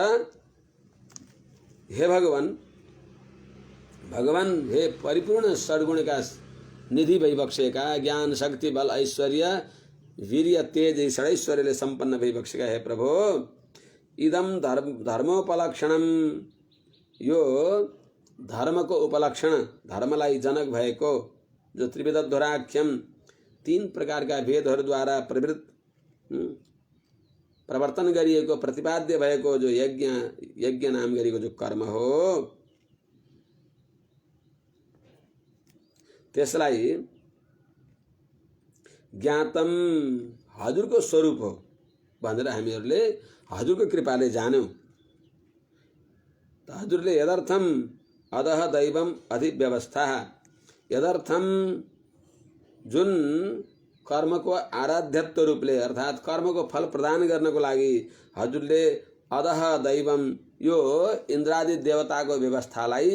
हे भगवान, हे परिपूर्ण सद्गुणका निधि भइबक्सेका, ज्ञान शक्ति बल ऐश्वर्य वीर्य तेज षडैश्वर्यले सम्पन्न भइबक्सेका हे प्रभु, इदम धर्मोपलक्षणम, यो धर्मको उपलक्षण, धर्मलाई जनक भएको जो त्रिविधध्वराख्यम, 3 प्रकारका वेदहरूद्वारा प्रवर्तन गरिएको प्रतिपाद्य भएको जो यज्ञ नाम गरेको जो कर्म हो, त्यसलाई ज्ञातम, हजुरको स्वरूप हो भनेर हामीहरूले हजुरको कृपाले जान्यौं। त हजुरले यदर्थम अदह दैवम अधिव्यवस्था, यदर्थम जुन कर्मको आराध्यत्व रूपले अर्थात् कर्मको फल प्रदान गर्नको लागि हजुरले अदह दैवम, यो इन्द्रादि देवताको व्यवस्थालाई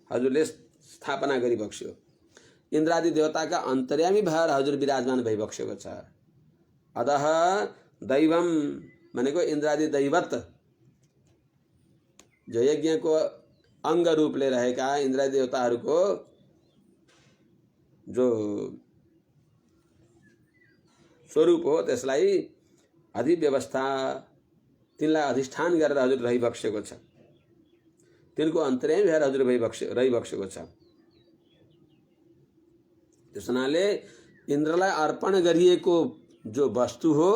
हजुरले स्थापना गरिबक्स्यो। इन्द्रादि देवताका अन्तर्यामी भएर हजुर विराजमान भइबक्सेको छ। अदह दैवम भनेको इन्द्रादि दैवत, जो यज्ञको अङ्ग रूपले रहेका इन्द्रादि देवताहरूको जो स्वरूप हो, त्यसलाई अधिव्यवस्था, तिनलाई अधिष्ठान गरेर हजुर रहिबक्सेको छ। तिनको अन्तर्यामी भएर हजुर रहिबक्सेको छ। त्यस हुनाले इन्द्रलाई अर्पण गरिएको जो वस्तु हो,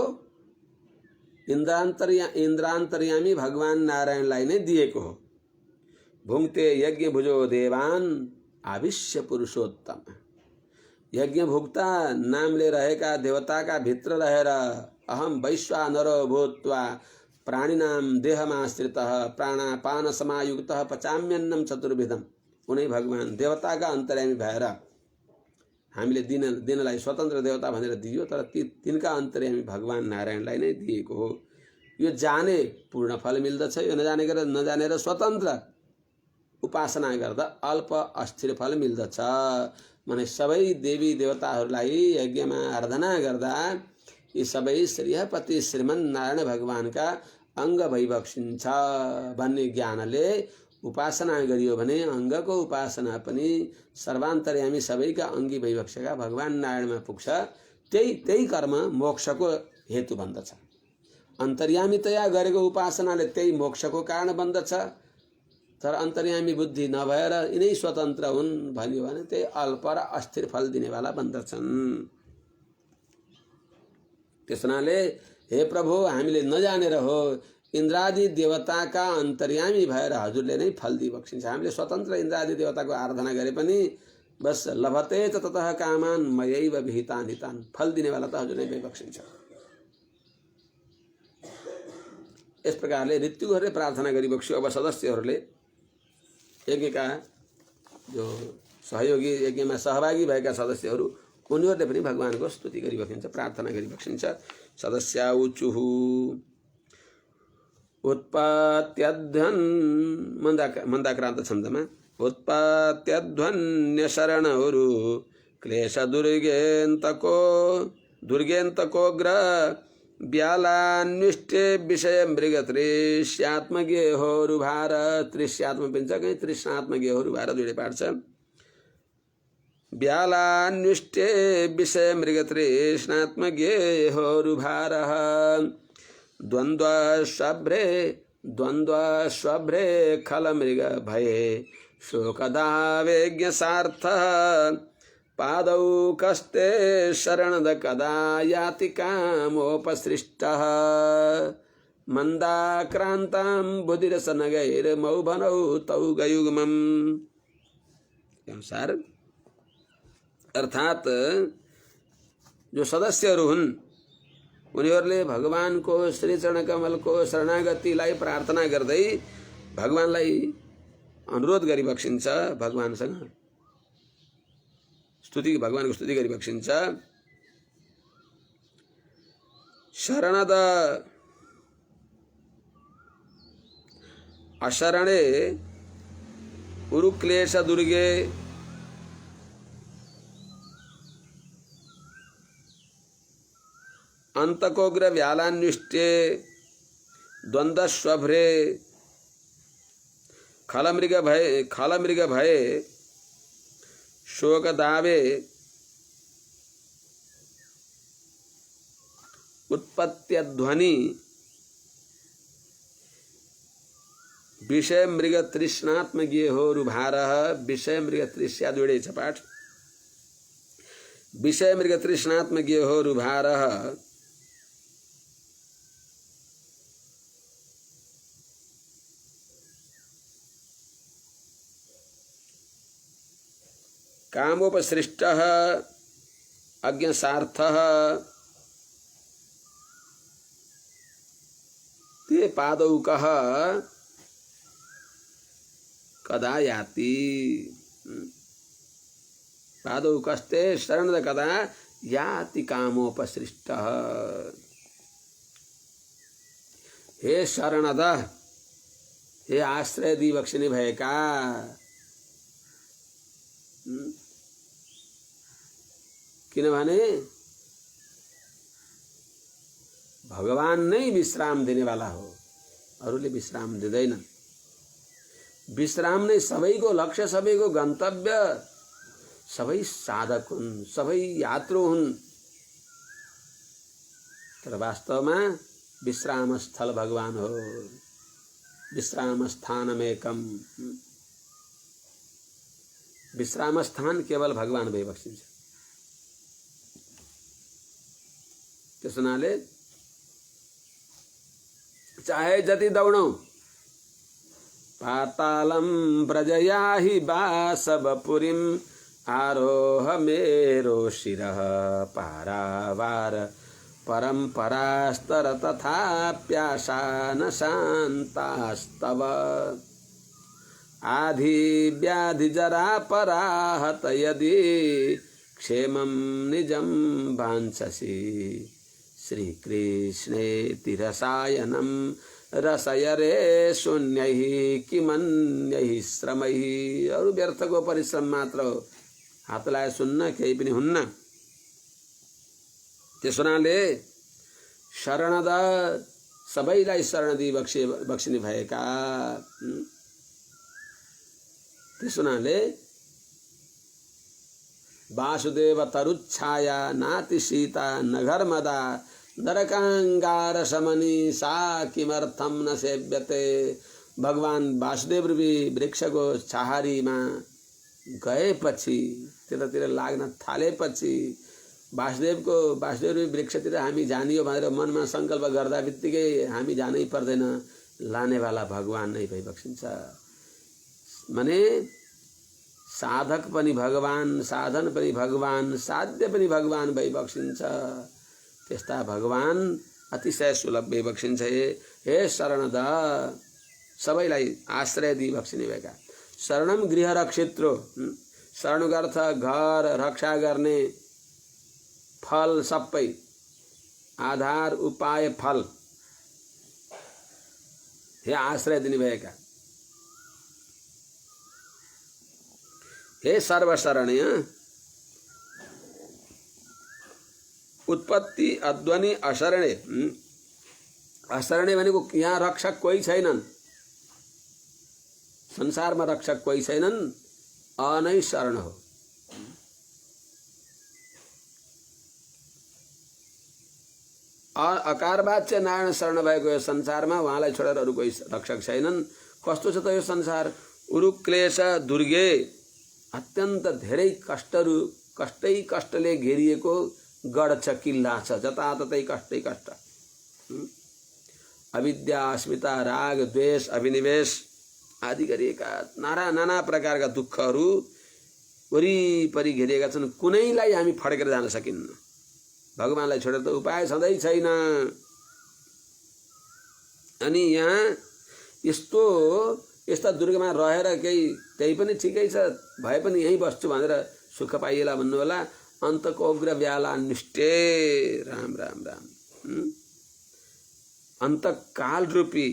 इन्द्रान्तर्यामी भगवान नारायणलाई नै दिएको हो। भुङ्क्ते यज्ञ भुजो देवान आविश्य पुरुषोत्तम, यज्ञ भुक्ता नामले रहेका देवताका भित्र रहेर अहम वैश्वानरो भूत्वा प्राणिनाम देहमाश्रितः प्राणापान समायुक्तः पचाम्यन्नम चतुर्विधम, उनै भगवान देवताका अन्तर्यामी भएर हामीले दिनलाई स्वतन्त्र देवता भनेर दियो, तर तिनका अन्तर्यामी भगवान नारायणलाई नै दिएको हो। यो जाने पूर्ण फल मिल्दछ, यो नजानेर स्वतन्त्र उपासना गर्दा अल्प अस्थिर फल मिल्दछ। माने सबै देवी देवताहरूलाई यज्ञमा आराधना गर्दा यी सबै श्रीहपति श्रीमन नारायण भगवानका अङ्ग भइबक्सिन्छ भन्ने ज्ञानले उपासना गरियो भने अङ्गको उपासना पनि सर्वान्तर्यामी सबैका अङ्गी भइबक्सेका भगवान नारायणमा पुग्छ। त्यही कर्म मोक्षको हेतु बन्दछ। अन्तर्यामीतया गरेको उपासनाले त्यही मोक्षको कारण बन्दछ। तर अन्तर्यामी बुद्धि नभएर यिनै स्वतन्त्र हुन् भन्यो भने त्यही अल्प र अस्थिर फल दिनेवाला बन्दछन्। त्यसनाले हे प्रभु, हामीले नजानेर हो, इन्द्रादि देवताका अन्तर्यामी भएर हजुरले नै फल दिइबक्सिन्छ। हामीले स्वतन्त्र इन्द्रादि देवताको आराधना गरे पनि बस लभते त ततः कामान मयैव विहितान् हितान्, फल दिनेवाला त हजुर नै भइबक्सिन्छ। यस प्रकारले ऋतु गरेर प्रार्थना गरिबक्स्यो। अब सदस्यहरूले, यज्ञका जो सहयोगी, यज्ञमा सहभागी भएका सदस्यहरू, उनीहरूले पनि भगवानको स्तुति गरिबक्सिन्छ, प्रार्थना गरिबक्सिन्छ। सदस्या उचुः उत्पत्त्यध्वन्, मन्दाक्रान्त छन्दमा, उत्पत्त्यध्वन्य शरणहरू क्लेश दुर्गेन्तकोग्र ब्यालान्विष्टे विषय मृग तृष्यात्मगेहोरुभार, तृष्यात्म पिन्छ कहीँ तृष्णात्मगेहोरुभार दुईटै पार्छ। ब्यालान्विष्टे विषय मृग तृष्णात्मगेहोरुभार द्वन्द्वस्वभ्रे खल मृग भये शोकदावेज्ञ सार्थ पादौ कस्ते शरणद कदा याति कामोपसृष्टः मंदाक्रांतां बुधिरसनगैर्मौभनौ तौ गयुग्मम्। अनुसार अर्थात जो सदस्यहरू हुन् उनीहरूले भगवानको श्री चरण कमलको शरणागतिलाई प्रार्थना गर्दै भगवानलाई अनुरोध गरिबक्सिन्छ, भगवानसँग भगवानको स्तुति गरिबक्सिन्छ। शरणद अशरणे उरुक्लेश दुर्गे अंतकोग्र व्यालान्विष्टे द्वंद्वस्वभ्रे खलमृग भये शोकदावे उत्पत्त्यध्वनि विषय मृग तृष्णात्मज्ञ हो रुभारः। विषय मृग तृष्या जोड़े छपाठ। विषय मृग तृष्णात्मज्ञ हो रुभारः। कामोपसृष्टः अज्ञसार्थः ते पादौकः कदा याति। पादौकस्ते शरणद कदा याति कामोपसृष्टः। हे शरणद, हे आश्रय दिबक्सिने भएका, किनभने भगवान नै विश्राम दिने वाला हो, अरूले विश्राम दिँदैनन्। विश्राम नै सबैको लक्ष्य, सबैको गन्तव्य, सबै साधक हुन्, सबै यात्रु हुन्। तर वास्तवमा विश्राम स्थल भगवान हो। विश्राम स्थानमेकम, विश्राम स्थान केवल भगवान भइबक्सिन्छ। त्यस हुनाले चाहे जति दौडौं, पातालम प्रजया हि वासवपुरीम आरोह मेरो शिरः पारावार परम्परास्तर तथाप्याशा न शान्तास्तव। आधि व्याधि जरा पराहत यदि क्षेमं निजं वाञ्छसि। श्रीकृष्णेति रसायनं रसय रे शून्यैः किमन्यैः श्रमैः। अरु व्यर्थको परिश्रम मात्र हो, हात लाए सुन्न केही पनि हुन्न। त्यसो हुनाले शरणद, सबैलाई शरण दिई बक्सिने भएका। त्यसो हुनाले वासुदेव तरुच्छाया नाति सीता नघर्मदा नरकांगार समनी सा किमर्थम न सेव्यते। भगवान वासुदेव रूपी वृक्षको छाहारीमा गएपछि, त्यतातिर लाग्न थालेपछि, वासुदेव रूपी वृक्षतिर हामी जानियो भनेर मनमा संकल्प गर्दा बित्तिकै हामी जानै पर्दैन, लानेवाला भगवान नै भइबक्सिन्छ। माने साधक पनि भगवान, साधन पनि भगवान, साध्य पनि भगवान भइबक्सिन्छ। त्यस्ता भगवान अतिशय सुलभ भइबक्सिन्छ। हे शरणद, सबैलाई आश्रय दिई बक्सिने भएका। शरणम गृह रक्षित्रो, शरणको अर्थ घर रक्षा गर्ने, फल सबै, आधार उपाय फल। हे आश्रय दिने भएका, हे सर्वशरणीय। उत्पत्ति अध्वनि अशरणे, अशरणे भनेको यहाँ रक्षक कोही छैनन्, संसारमा रक्षक कोही छैनन्, अनै शरण हो। अकारवाच्य नारायण शरण भएको यो संसारमा उहाँलाई छोडेर अरू कोही रक्षक छैनन्। कस्तो छ त यो संसार? उरुक्लेश दुर्गे, अत्यन्त धेरै कष्टले घेरिएको गढ छ, किल्ला छ, जताततै कष्टै कष्ट। अविद्या, अस्मिता, राग, द्वेष, अभिनिवेश आदि गरिएका नाना प्रकारका दुःखहरू वरिपरि घेरिएका छन्। कुनैलाई हामी फड्केर जान सकिन्न। भगवानलाई छोडेर त उपाय छँदै छैन। अनि यहाँ यस्ता दुर्गमा रहेर केही त्यही पनि ठिकै छ, भए पनि यहीँ बस्छु भनेर सुख पाइएला भन्नु होला। अन्तको उग्र व्याला निष्ठे, राम राम राम। अन्तकाल रूपी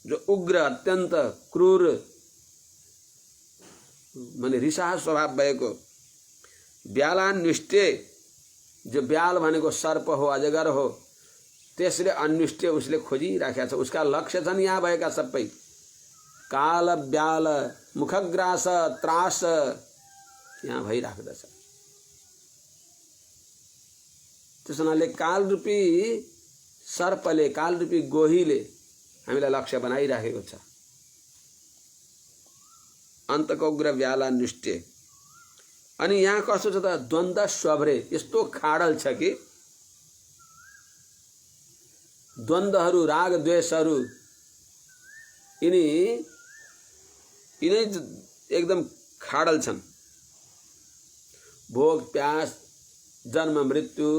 जो उग्र अत्यन्त क्रूर माने रिसाह स्वभाव भएको व्याला निष्ठे, जो ब्याल भनेको सर्प हो, अजगर हो, त्यसले अन्विष्टे उसले खोजिराखेका छ। उसका लक्ष्य छन् यहाँ भएका सबै काल ब्याल मुखग्रास त्रास यहाँ भइराख्दछ। त्यस हुनाले कालरूपी सर्पले, कालरूपी गोहीले हामीलाई लक्ष्य बनाइराखेको छ। अन्तको उग्र व्याला निष्ठे। अनि यहाँ कस्तो छ त, द्वन्द्व स्वभ्रे, यस्तो खाडल छ कि द्वन्द्वहरू, राग द्वेषहरू यिनी एकदम खाडल छन्। भोग प्यास, जन्म मृत्यु,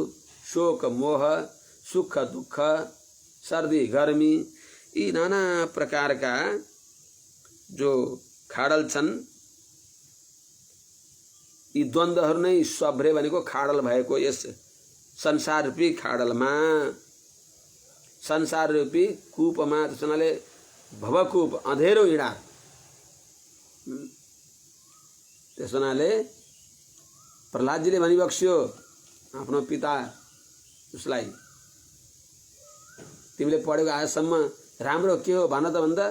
शोक मोह, सुख दुःख, सर्दी गर्मी, यी नाना प्रकारका जो खाडल छन्, यी द्वन्द्वहरू नै स्वभ्रे भनेको खाडल भएको यस संसार रूपी खाडलमा, संसार रूपी कूपमा, त्यसैले भवकूप अँधेरो हिँडा। त्यसैले प्रहलादजीले भनिबक्स्यो आफ्नो पिता उसलाई, तिमीले पढेको आजसम्म राम्रो के हो भन त भन्दा,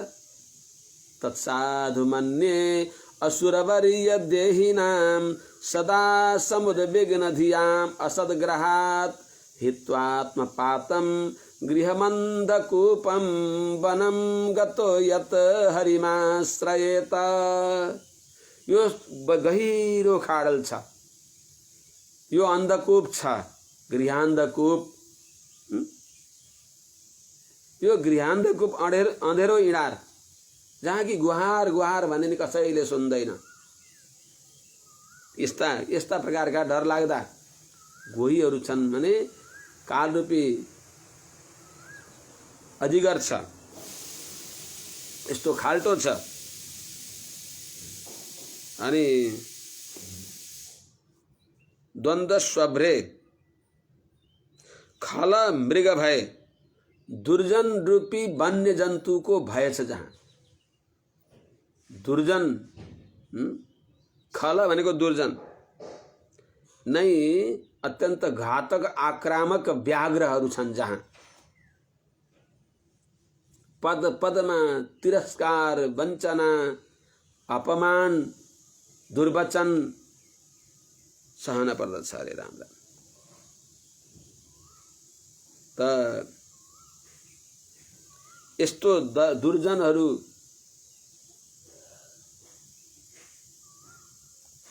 तत्साधु मन्ये असुरवरीय देहिनाम सदा समुद्विग्न धियाम असद्ग्रहात् हित्वात्मपातं गृहमन्धकूपं वनं गतो यत् हरिमाश्रयेत। यो गहिरो खाडल छ, यो अन्धकूप छ, गृहान्धकूप। यो गृहान्धकूप अँधेरो इँडार, जहाँ कि गुहार गुहार भन्ने नि कसैले सुन्दैन। यस्ता प्रकारका डर लाग्दा गोहीहरू छन् भने कालरूपी अजिगर छ, यस्तो खाल्टो छ। अनि द्वन्द्व स्वभ्रे खल मृग भय, दुर्जन रूपी वन्य जन्तु को भय छ। जहाँ दुर्जन, खल भनेको दुर्जन नै अत्यन्त घातक आक्रामक व्याघ्रहरू छन्, जहाँ पद पदमा तिरस्कार, वञ्चना, अपमान, दुर्वचन सहन पर्दछ। अरे राम राम। त यस्तो दुर्जनहरू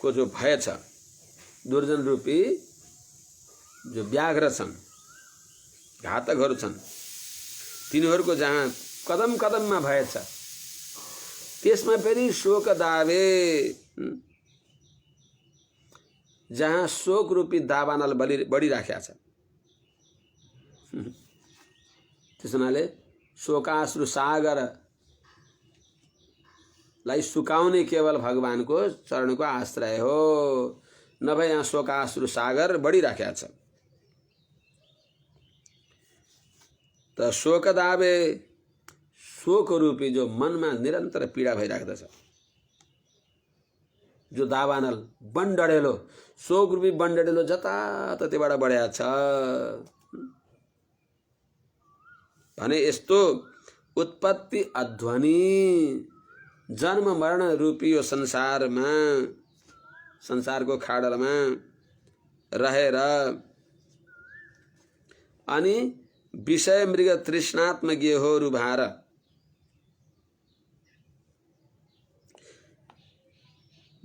को जो भय छ, दुर्जन रूपी जो व्याघ्र छन्, घातकहरू छन्, तिनीहरूको जहाँ कदम कदममा भय छ, त्यसमा फेरि शोक दावे, जहाँ शोक रूपी दावानल बढिराखेका छ। त्यस हुनाले शोकाश्रु सागर लाई सुकाउने केवल भगवानको चरणको आश्रय हो, नभए यहाँ शोकाश्रु सागर बढिराखेका छ। त शोक दावे, शोक रूपी जो मनमा निरन्तर पीडा भइराख्दछ, जो दावानल बन्डडेलो, शोक रूपी बन्डडेलो जताततैबाट बढेको छ भने यस्तो उत्पत्ति अध्वनि जन्म मरण रूपी यो संसारमा, संसारको खाडलमा रहेर अनि विषय मृग तृष्णात्म गेहोहरू भार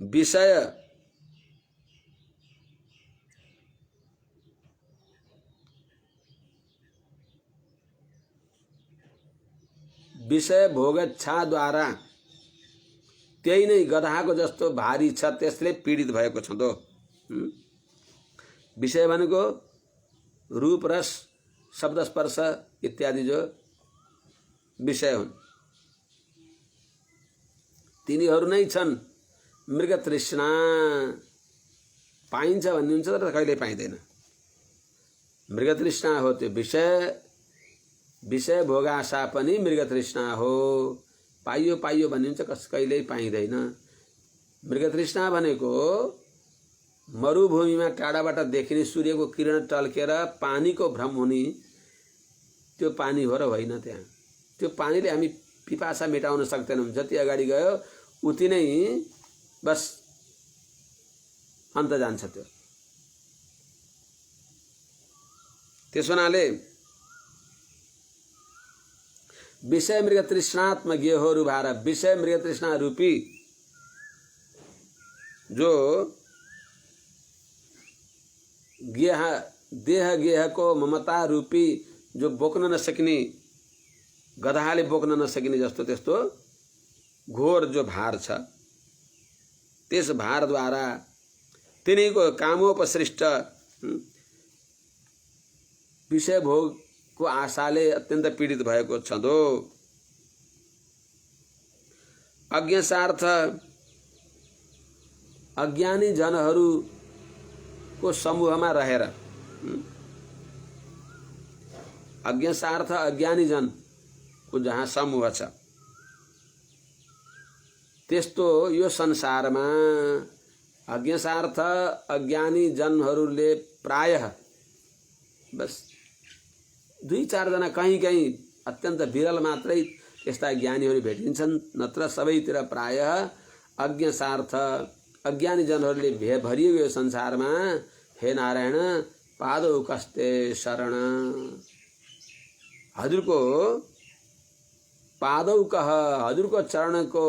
विषय विषय भोगच्छाद्वारा त्यही नै गधाको जस्तो भारी छ, त्यसले पीडित भएको छ। विषय भनेको रूप रस शब्द स्पर्श इत्यादि जो विषय हुन् तिनीहरू नै छन् मृग तृष्णा। पाइन्छ भन्ने हुन्छ तर कहिले पाइँदैन। मृग तृष्णा हो त्यो विषय भोगाशा पनि मृग तृष्णा हो। पाइयो पाइयो भन्ने हुन्छ कहिल्यै पाइँदैन। मृग तृष्णा भनेको मरुभूमिमा टाढाबाट देखिने सूर्यको किरण टल्केर पानीको भ्रम हुने त्यो पानी हो र होइन। त्यहाँ त्यो पानीले हामी पिपासा मेटाउन सक्दैनौँ। जति अगाडि गयो उति नै बस अन्त जान्छ त्यो। त्यसो हुनाले विषय मृग तृष्णात्म गेहोरु भार, विषय मृग तृष्णा रूपी जो गेह देह गेहको ममता रूपी जो बोक्न नसकिने गधाले बोक्न नसकिने जस्तो त्यस्तो घोर जो भार छ, त्यस भारद्वारा तिनीको कामोपसृष्ट विषय भोगको आशाले अत्यन्त पीडित भएको छँदो अज्ञासार्थ अज्ञानी जनहरूको समूहमा रहेर अज्ञासार्थ अज्ञानी जनको जहाँ समूह छ त्यस्तो यो संसारमा अज्ञासार्थ अज्ञानी जनहरूले प्रायः बस 2-4 जना कहीँ अत्यन्त विरल मात्रै त्यस्ता ज्ञानीहरू भेटिन्छन्। नत्र सबैतिर प्रायः अज्ञासार्थ अज्ञानी जनहरूले भरिएको यो संसारमा हे नारायण पादौ कस्ते शरण, हजुरको पादौ कह, हजुरको चरणको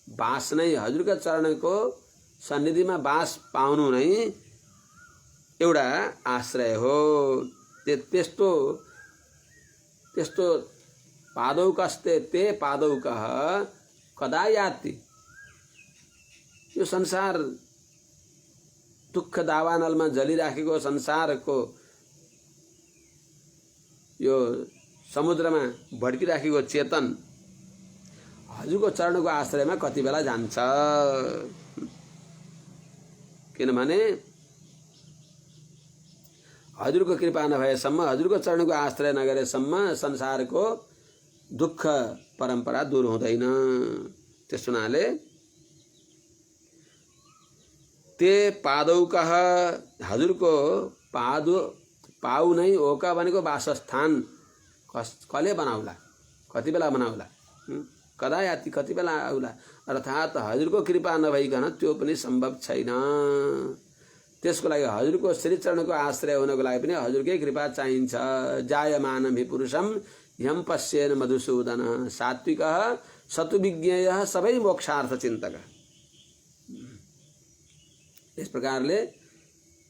बास नै, हजुरको चरणको सन्निधिमा बास पाउनु नै एउटा आश्रय हो। त्यस्तो पादौ कस्ते ते पादौ कह कदा याति। यो संसार दुःख दावानलमा जलिराखेको संसारको यो समुद्रमा भड्किराखेको चेतन हजुरको चरणको आश्रयमा कति बेला जान्छ। किनभने हजुरको कृपा नभएसम्म, हजुरको चरणको आश्रय नगरेसम्म संसारको दुःख परम्परा दूर हुँदैन। त्यस हुनाले ते पादौ कह, हजुरको पाउ नै ओका भनेको वासस्थान कसले बनाउला, कति बेला बनाउला, कदा याति, कति बेला आउला। अर्थात् हजुरको कृपा नभइकन त्यो पनि सम्भव छैन। त्यसको लागि हजुरको श्रीचरणको आश्रय हुनको लागि पनि हजुरकै कृपा चाहिन्छ। जायमानमि पुरुषम यम पश्येन मधुसूदन, सात्विकः सतुविज्ञेयः सबै मोक्षार्थ चिन्तक। यस प्रकारले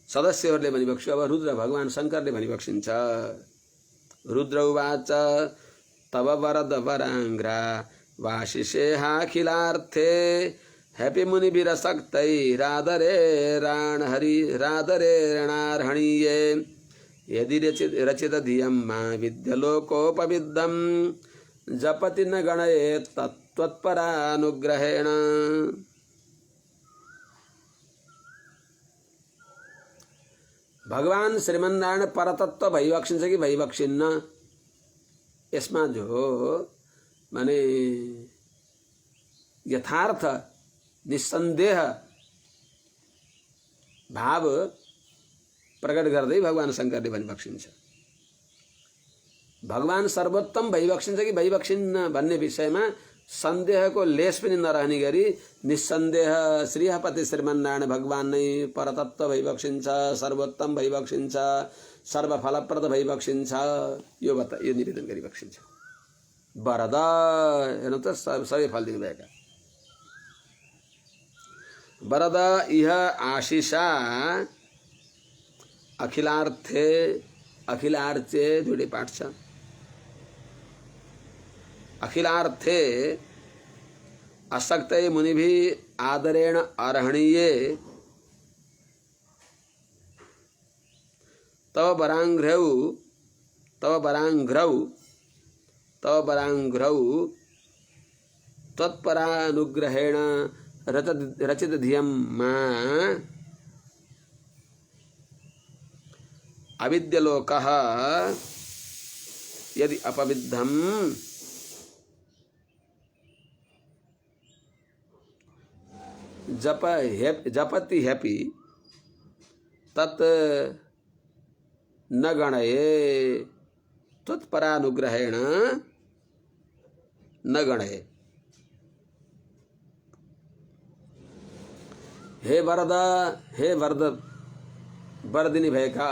सदस्यहरूले भनिबक्स्यो। अब रुद्र भगवान शङ्करले भनिबक्सिन्छ। रुद्र उवाच तव वरद वराङ्ग्रा वाशिषेहाखिलार्थे हैपी मुनि विरसक्तै राधरे ऋणार्हणीये यदि रचित धियं मा विद्यलोकोपविद्धं जपति न गणयेत् तत्त्वत्परानुग्रहेण। भगवान श्रीमन्नारायण परतत्व भइबक्सिन्छ कि भइबक्सिन्न, यसमा जो माने यथार्थ निसन्देह भाव प्रकट गर्दै भगवान शङ्करले भनिबक्सिन्छ। भगवान सर्वोत्तम भइबक्सिन्छ कि भइबक्सिन्न भन्ने विषयमा सन्देहको लेस पनि नरहने गरी निसन्देह श्रीहपति श्रीमन्नारायण भगवान नै परतत्व भइबक्सिन्छ, सर्वोत्तम भइबक्सिन्छ, सर्वफलप्रद भइबक्सिन्छ, यो निवेदन गरिबक्सिन्छ। वरद हेर्नु त सबै फल दिनुभएका वरद इह आशिषा अखिलार्थे, अखिलार्चे दुईटै पाठ छ। अखिलार्थे असक्तै मुनिभि आदरेण अर्हणीये तव वरांघ्रौ त्वत्परानुग्रहेण रचित धियं मां अविद्यलोकः यदि अपविद्धं जपति ह्यपि तत् न गणये त्वत्परानुग्रहेण न गणये। हे वरद वरदिनी भयका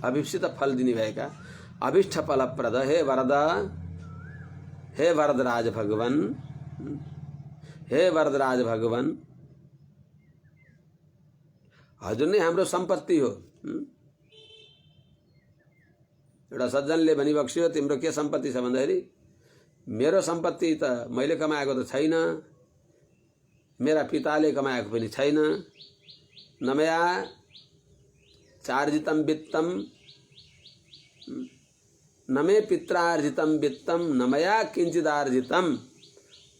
अभिप्सित फल दिनी भयका अभिष्ट फलप्रद हे वरदराज भगवान हजुर नै हाम्रो सम्पत्ति हो। एउटा सज्जनले भनिबक्स्यो तिम्रो के सम्पत्ति छ भन्दाखेरि मेरो सम्पत्ति त मैले कमाएको त छैन, मेरा पिताले कमाएको पनि छैन, नमया चार्जितम वित्तम नमे पित्रार्जितम वित्तम नमया किंचिदार्जितम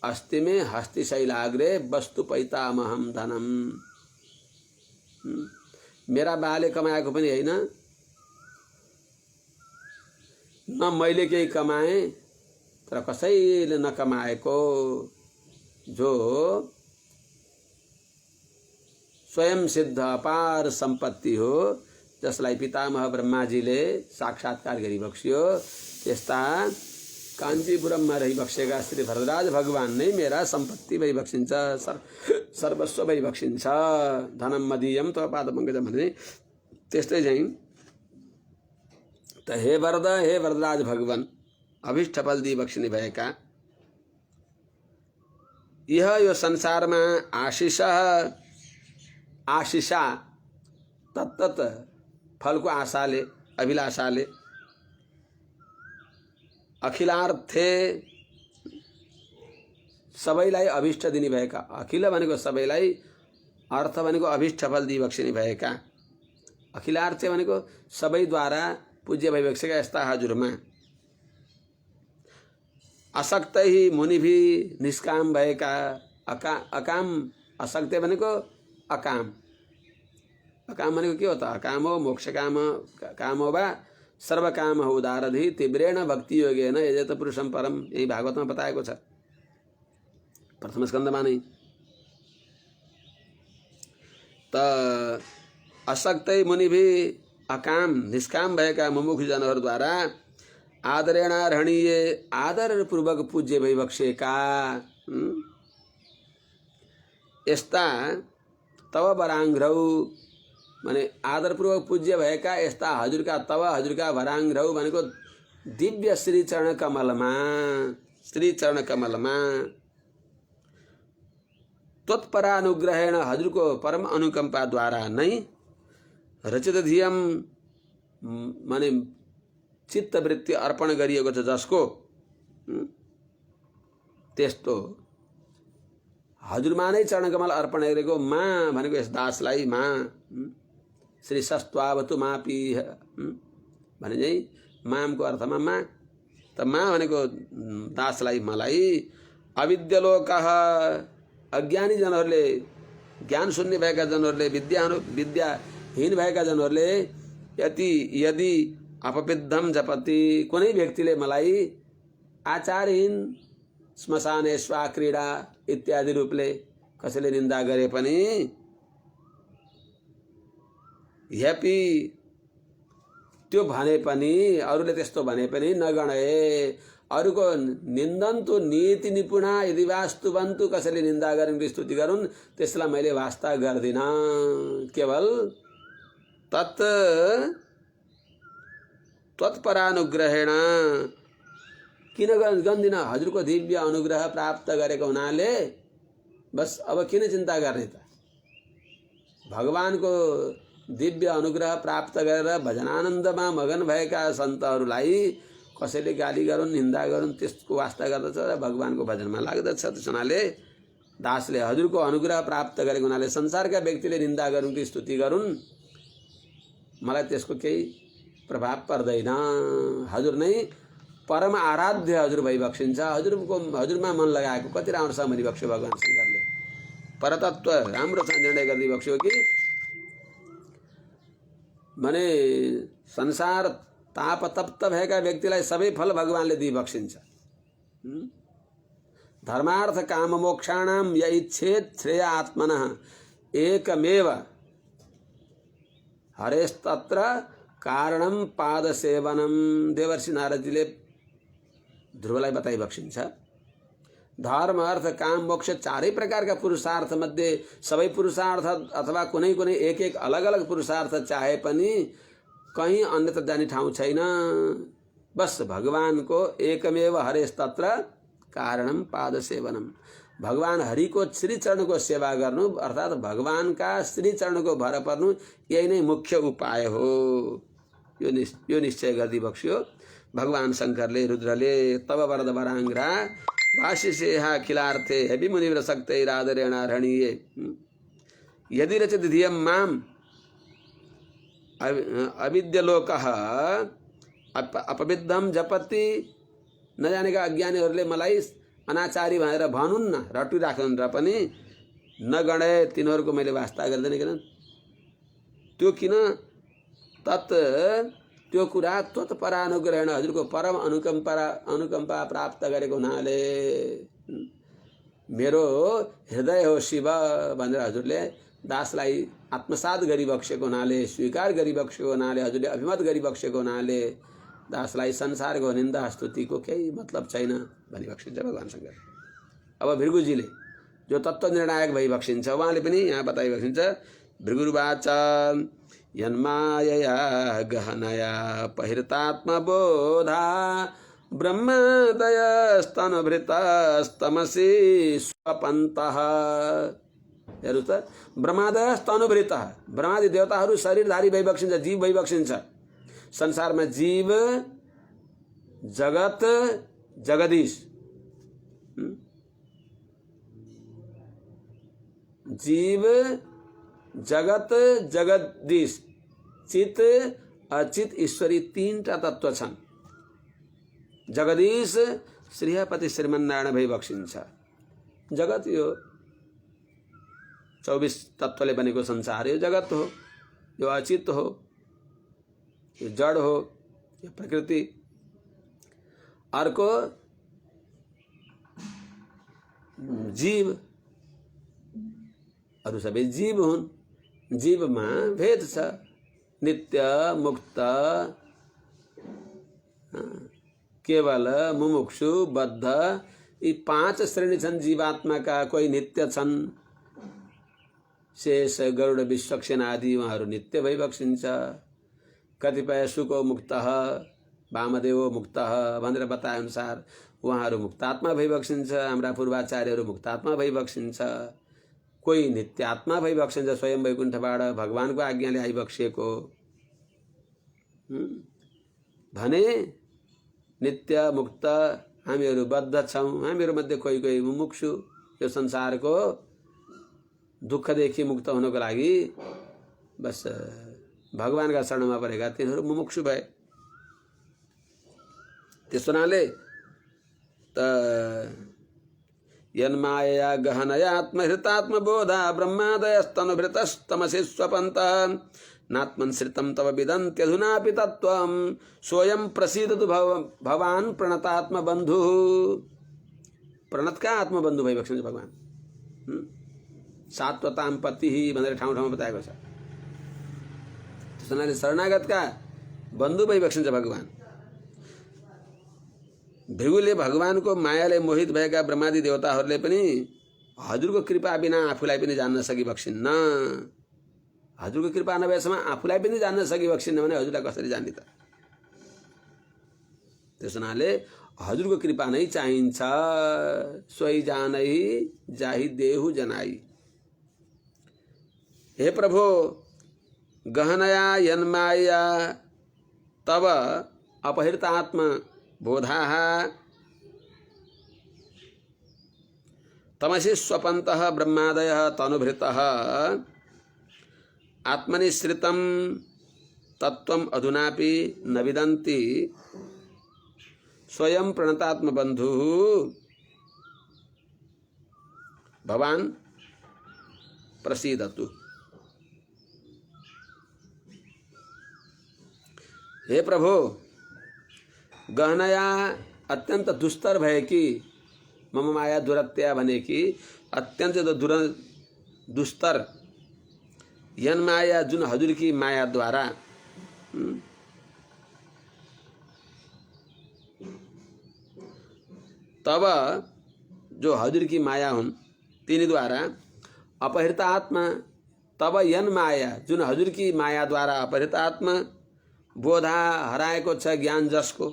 अस्ति में हस्तिशैलाग्रे वस्तु पैतामहम धनम। मेरा बाले कमाएको पनि हैन, न मैले केही कमाए, तर कसैले नकमाएको जो स्वयं सिद्ध अपार सम्पत्ति हो, जसलाई पितामह ब्रह्माजीले साक्षात्कार गरिबक्स्यो, त्यस्ता काञ्चीपुरममा रहिबक्सेका श्री भरद्वाज भगवान नै मेरा सम्पत्ति भइबक्सिन्छ, सर्वस्व भइबक्सिन्छ। धनम मदीयम तव पादपङ्कजम भने त्यस्तै चाहिँ त हे वरदराज भगवान अभिष्ट फल दिइबक्सिने भएका यो संसारमा आशिषा तत्तत फलको आशाले अभिलाषाले अखिलार्थे सबैलाई अभिष्ट दिने भएका, अखिल भनेको सबैलाई, अर्थ भनेको अभिष्ट फल दिइबक्सिने भएका, अखिलार्थे भनेको सबैद्वारा पूज्य भइबक्सेका यस्ता हजुरमा असक्तै मुनिभि निष्काम भएका अकाम, असक्ते भनेको अकाम, अकाम भनेको के हो त? अकाम हो मोक्ष काम हो वा सर्वकाम हो उदारधि तीव्रेण भक्ति योगेन यजेत पुरुषम परम। यही भागवतमा बताएको छ प्रथम स्कन्धमा नै। त असक्तै मुनिभि अकाम निष्काम भएका मुमुख जनहरूद्वारा आदरेणार्हणीय आदरपूर्वक पूज्य भइबक्सेका यस्ता तव वरांघ्रौ माने आदरपूर्वक पूज्य भएका यस्ता हजुरका तव हजुरका वरांघ्रौ भनेको दिव्य श्री चरण कमलमा त्वत्परानुग्रहेण हजुरको परम अनुकम्पाद्वारा नै रचित धियम माने चित्तवृत्ति अर्पण गरिएको छ जसको त्यस्तो हजुरमा नै चरणकमल अर्पण गरेको माँ भनेको यस दासलाई माँ श्री सस्त्वावतु मापी भने चाहिँ मामको अर्थमा माँ, त माँ भनेको दासलाई मलाई अविद्यलोकः अज्ञानी जनहरूले ज्ञान शून्य भएका जनहरूले विद्याहीन भएका जनहरूले यदि अपविद्धम जपति कुनै व्यक्तिले मलाई आचारहीन श्मशाने स्वा क्रीडा इत्यादि रूपले कसैले निन्दा गरे पनि ह्यापी त्यो भने पनि अरूले त्यस्तो भने पनि नगणए अरूको निन्दन्तु नीति निपुणा यदि वास्तुवन्तु कसैले निन्दा गरून् स्तुति गरून् त्यसलाई मैले वास्ता गर्दिन, केवल त्वत्परानुग्रहेण किन गर्दिन हजुरको दिव्य अनुग्रह प्राप्त गरेको हुनाले बस अब किन चिन्ता गर्ने त। भगवानको दिव्य अनुग्रह प्राप्त गरेर भजनानन्दमा मगन भएका सन्तहरूलाई कसैले गाली गरून् निन्दा गरून् त्यसको वास्ता गर्दछ र भगवानको भजनमा लाग्दछ। त्यस हुनाले दासले हजुरको अनुग्रह प्राप्त गरेको हुनाले संसारका व्यक्तिले निन्दा गरून् कि स्तुति गरून् मलाई त्यसको केही प्रभाव पर्दैन। हजुर नै परम आराध्य हजुर भइबक्सिन्छ। हजुरमा मन लगाएको कति राम्रो छ भनिबक्स्यो भगवान शङ्करले। परतत्व राम्रो छ निर्णय गरिदिबक्स्यो कि माने संसार तापतप्त भएका व्यक्तिलाई सबै फल भगवानले दिइबक्सिन्छ। धर्मार्थ काम मोक्षाणाम य इच्छेत श्रेय आत्मनः एकमेव हरेस्तत्र कारणम पाद सेवनम। देवर्षि नारदजीले ध्रुवलाई बताइबक्सिन्छ धर्म अर्थ काम मोक्ष चारै प्रकारका पुरुषार्थ मध्ये सबै पुरुषार्थ अथवा कुनै कुनै एक एक अलग अलग पुरुषार्थ चाहे पनि कहीं अन्यत्र जाने ठाउँ छैन। बस भगवानको एकमेव हरेस्तत्र कारणम पाद सेवनम। भगवान हरि को श्री चरण को सेवा गर्नु अर्थात भगवान का श्री चरण को भर पर्नु यही नै मुख्य उपाय हो। यो निश्चय गरिदिबक्स्यो भगवान शङ्करले। रुद्रले तब वरद वराङ्ग्रा भाष्यसेहा खिलार्थे विमुनिव्र शक्तैरादरेणारण्ये यदि रचित धियं माम अविद्यलोकः अपविद्धम जपति। नजानेका अज्ञानीहरूले मलाई अनाचारी भनेर भनुन् न, रटिराखुन् र पनि नगणे तिनीहरूको मैले वास्ता गर्दैन। किन त्यो किन तत् त्यो कुरा त्वत्परानुग्रहेण हजुरको परम अनुकम्पा प्राप्त गरेको हुनाले मेरो हृदय हो शिव भनेर हजुरले दासलाई आत्मसात गरिबक्सेको हुनाले, स्वीकार गरिबक्सेको हुनाले, हजुरले अभिमत गरिबक्सेको हुनाले दासलाई संसारको निन्दा स्तुतिको केही मतलब छैन भनिबक्सिन्छ भगवान शङ्कर। अब भृगुजीले जो तत्त्व निर्णायक भइबक्सिन्छ उहाँले पनि यहाँ बताइबक्सिन्छ भृगुर्वाच यन्मायया गहनया पहिर्तात्मबोधा ब्रह्मादयस्तनुभृतस्तमसि स्वपन्तः। हेर्नु त ब्रह्मादयस्तनुभृतः ब्रह्मादि देवताहरू शरीरधारी भइबक्सिन्छ, जीव भइबक्सिन्छ। संसारमा जीव जगत जगदीश, जीव जगत जगदीश, चित अचित ईश्वरी तीनटा तत्व छन्। जगदीश श्रीहपति श्रीमन्नारायण भइबक्सिन्छ। जगत यो 24 तत्वले बनेको संसार यो जगत हो, यो अचित हो, यो जड़ हो, यो प्रकृति। अर्को जीव, अरु सबै जीव हुन्। जीवमा भेद छ, नित्य मुक्त केवल मुमुक्षु बद्ध यी 5 श्रेणी छन् जीवात्माका। कोही नित्य छन्, शेष गरुड विश्वक्षेण आदि उहाँहरू नित्य भइबक्सिन्छ। कतिपय सुको मुक्त वामदेवो मुक्त भनेर बताए अनुसार उहाँहरू मुक्तात्मा भइबक्सिन्छ। हाम्रा पूर्वाचार्यहरू मुक्तात्मा भइबक्सिन्छ। कोही नित्यात्मा भइबक्सिन्छ, स्वयं वैकुण्ठबाट भगवानको आज्ञाले आइबक्सिएको भने नित्य मुक्त हामीहरू बद्ध छौँ। हामीहरू मध्ये कोही कोही मुमुक्षु, यो संसारको दुःखदेखि मुक्त हुनको लागि बस भगवानका शरणमा परेका तिनीहरू मुमुक्षु भए। त्यस हुनाले त यन्मायया गहनया आत्महृतात्मबोधा ब्रह्मादयस्तनुभृतस्तमसि स्वपन्तः नात्मन्सृतं तव विदन्त्यधुनापि तत्त्वं सोऽयं प्रसीदतु भवान् प्रणतात्मबन्धुः। प्रणत का आत्मबन्धु भइबक्सिन्छ भगवान। सात्वतां पतिः भनेर ठाउँ ठाउँमा बताएको छ। त्यसैले शरणागतका बन्धु भइबक्सिन्छ भगवान। भृगुले भगवानको मायाले मोहित भएका ब्रह्मादि देवताहरूले पनि हजुरको कृपा बिना आफूलाई पनि जान्न सकिबक्सिन्न। हजुरको कृपा नभएसम्म आफूलाई पनि जान्न सकिबक्सिन्न भने हजुरलाई कसरी जान्ने त? त्यस हुनाले हजुरको कृपा नै चाहिन्छ। सोही जानै जाहि देहु जनाई। हे प्रभु गहनया यन्माया तव अपहृतात्म बोधाः तमसि स्वपन्तः ब्रह्मादयः तनुभृतः आत्मनिश्रितं तत्त्वम् अधुनापि न विदन्ति स्वयं प्रणतात्मबन्धुः भवान् प्रसीदतु। हे प्रभु, गहनया अत्यंत दुस्तर भय कि मम माया दुरत्या भने कि अत्यंत दुस्तर यन माया जुन हजुर की माया द्वारा तब जो हजुर की माया हुन् तिनी द्वारा अपहृत आत्मा तब यन माया जुन हजुर की माया द्वारा अपहृत आत्मा बोधा हराएको छ ज्ञान जसको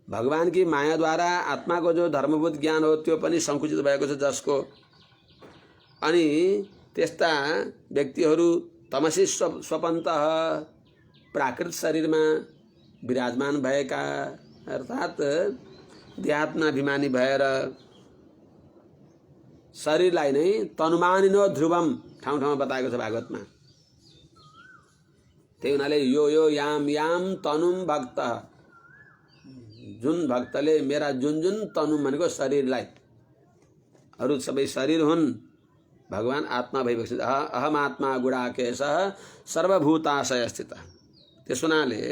भगवान की माया द्वारा आत्मा को जो धर्मभूत ज्ञान हो त्यो पनि संकुचित भएको छ जसको अनि त्यस्ता व्यक्तिहरू तमसी स्वपन्तः प्राकृत शरीरमा विराजमान भएका अर्थात देहात्माभिमानी भएर शरीरलाई नै तनुमानिनो ध्रुवम ठाउँ ठाउँमा बताएको छ भागवतमा। त्यही हुनाले यो याम याम तनुम भक्त जुन भक्तले मेरा जुन जुन तनु भनेको शरीरलाई अरु सबै शरीर हुन् भगवान आत्मा भइबक्सित अहम आत्मा गुडाकेश सर्वभूताशय स्थित। त्यस हुनाले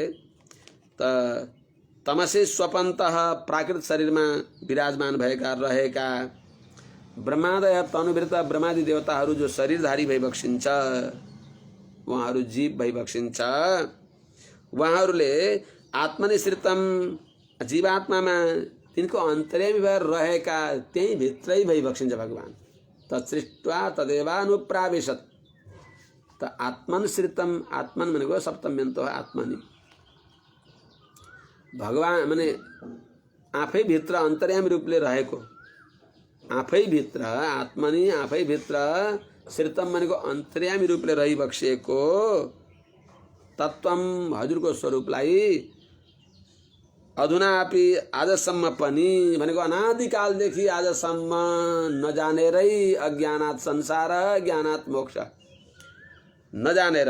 तमसे स्वपन्तः प्राकृत शरीरमा विराजमान भएका रहेका ब्रह्मादय तनुवृत ब्रह्मादि देवताहरू जो शरीरधारी भइबक्सिन्छ उहाँहरू जीव भइबक्सिन्छ उहाँहरूले आत्मनिश्रितम जीवात्मामा तिनको अन्तर्यामी भएर रहेका त्यही भित्रै भइबक्सिन्छ भगवान। तत्सृष्ट्वा तदेवानुप्राविशत् त आत्मनिश्रितम आत्मन भनेको सप्तम्यन्त हो आत्मनि भगवान माने आफै भित्र अन्तर्यामी रूपले रहेको आफै भित्र आत्मनि आफै भित्र श्रितम भनेको अन्तर्यामी रूपले रहिबक्सिएको तत्त्वम हजुरको स्वरूपलाई अधुनापि आजसम्म पनि भनेको अनादिकालदेखि आजसम्म नजानेरै अज्ञानात् संसार ज्ञानात् मोक्ष नजानेर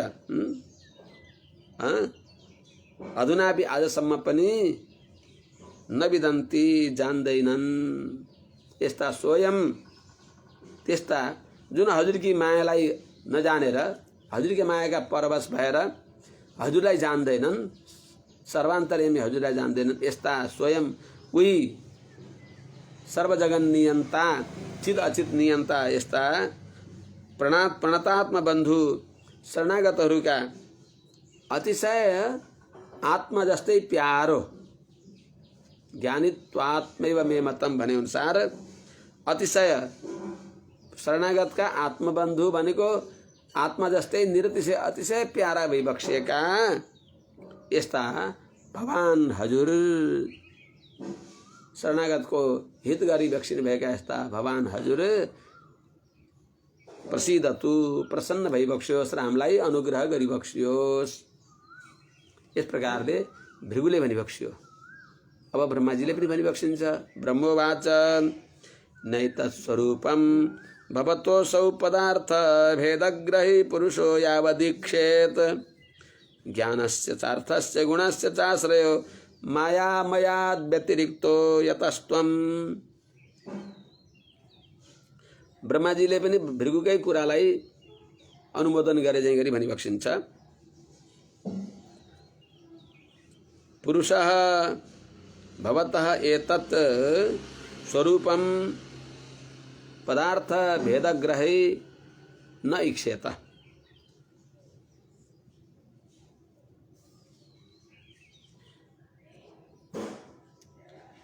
अधुनापि आजसम्म पनि नविदन्ती जान्दैनन् यस्ता स्वयं त्यस्ता जुन हजुर की मायालाई नजानेर हजुर की मायाका परवश भएर हजुरलाई जान्दैनन् सर्वान्तर्यामी हजुरलाई जान्दैनन् यस्ता स्वयं उही सर्वजगन नियन्ता चित अचित नियन्ता यस्ता प्रणतात्म बन्धु शरणागतहरूका अतिशय आत्मा जस्तै प्यारो ज्ञानित्वात्मैव मे मतम भने अनुसार अतिशय शरणागतका आत्मबन्धु भनेको आत्मा जस्तै निरतिशय अतिशय प्यारा भइबक्सिएका यस्ता भगवान हजुर शरणागतको हित गरी बक्सिनु भएका यस्ता भगवान हजुर प्रसिद्धतु प्रसन्न भइबक्सियोस् र हामीलाई अनुग्रह गरिबक्सियोस्। यस प्रकारले भृगुले भनिबक्सियो। अब ब्रह्माजीले पनि भनिबक्सिन्छ। ब्रह्मोवाच नैतत्स्वरूपं भवतोऽसौ पदार्थ भेदग्रही पुरुषो यावदीक्षेत ज्ञानस्य चार्थस्य गुणस्य चाश्रयो मायामयाद् व्यतिरिक्तो यतस्त्वम्। ब्रह्माजीले पनि भृगुकै कुरालाई अनुमोदन गरे चाहिँ गरी भनिबक्सिन्छ। पुरुषः भवतः एतत् स्वरूपं पदार्थ भेदग्रहे न इक्षेत।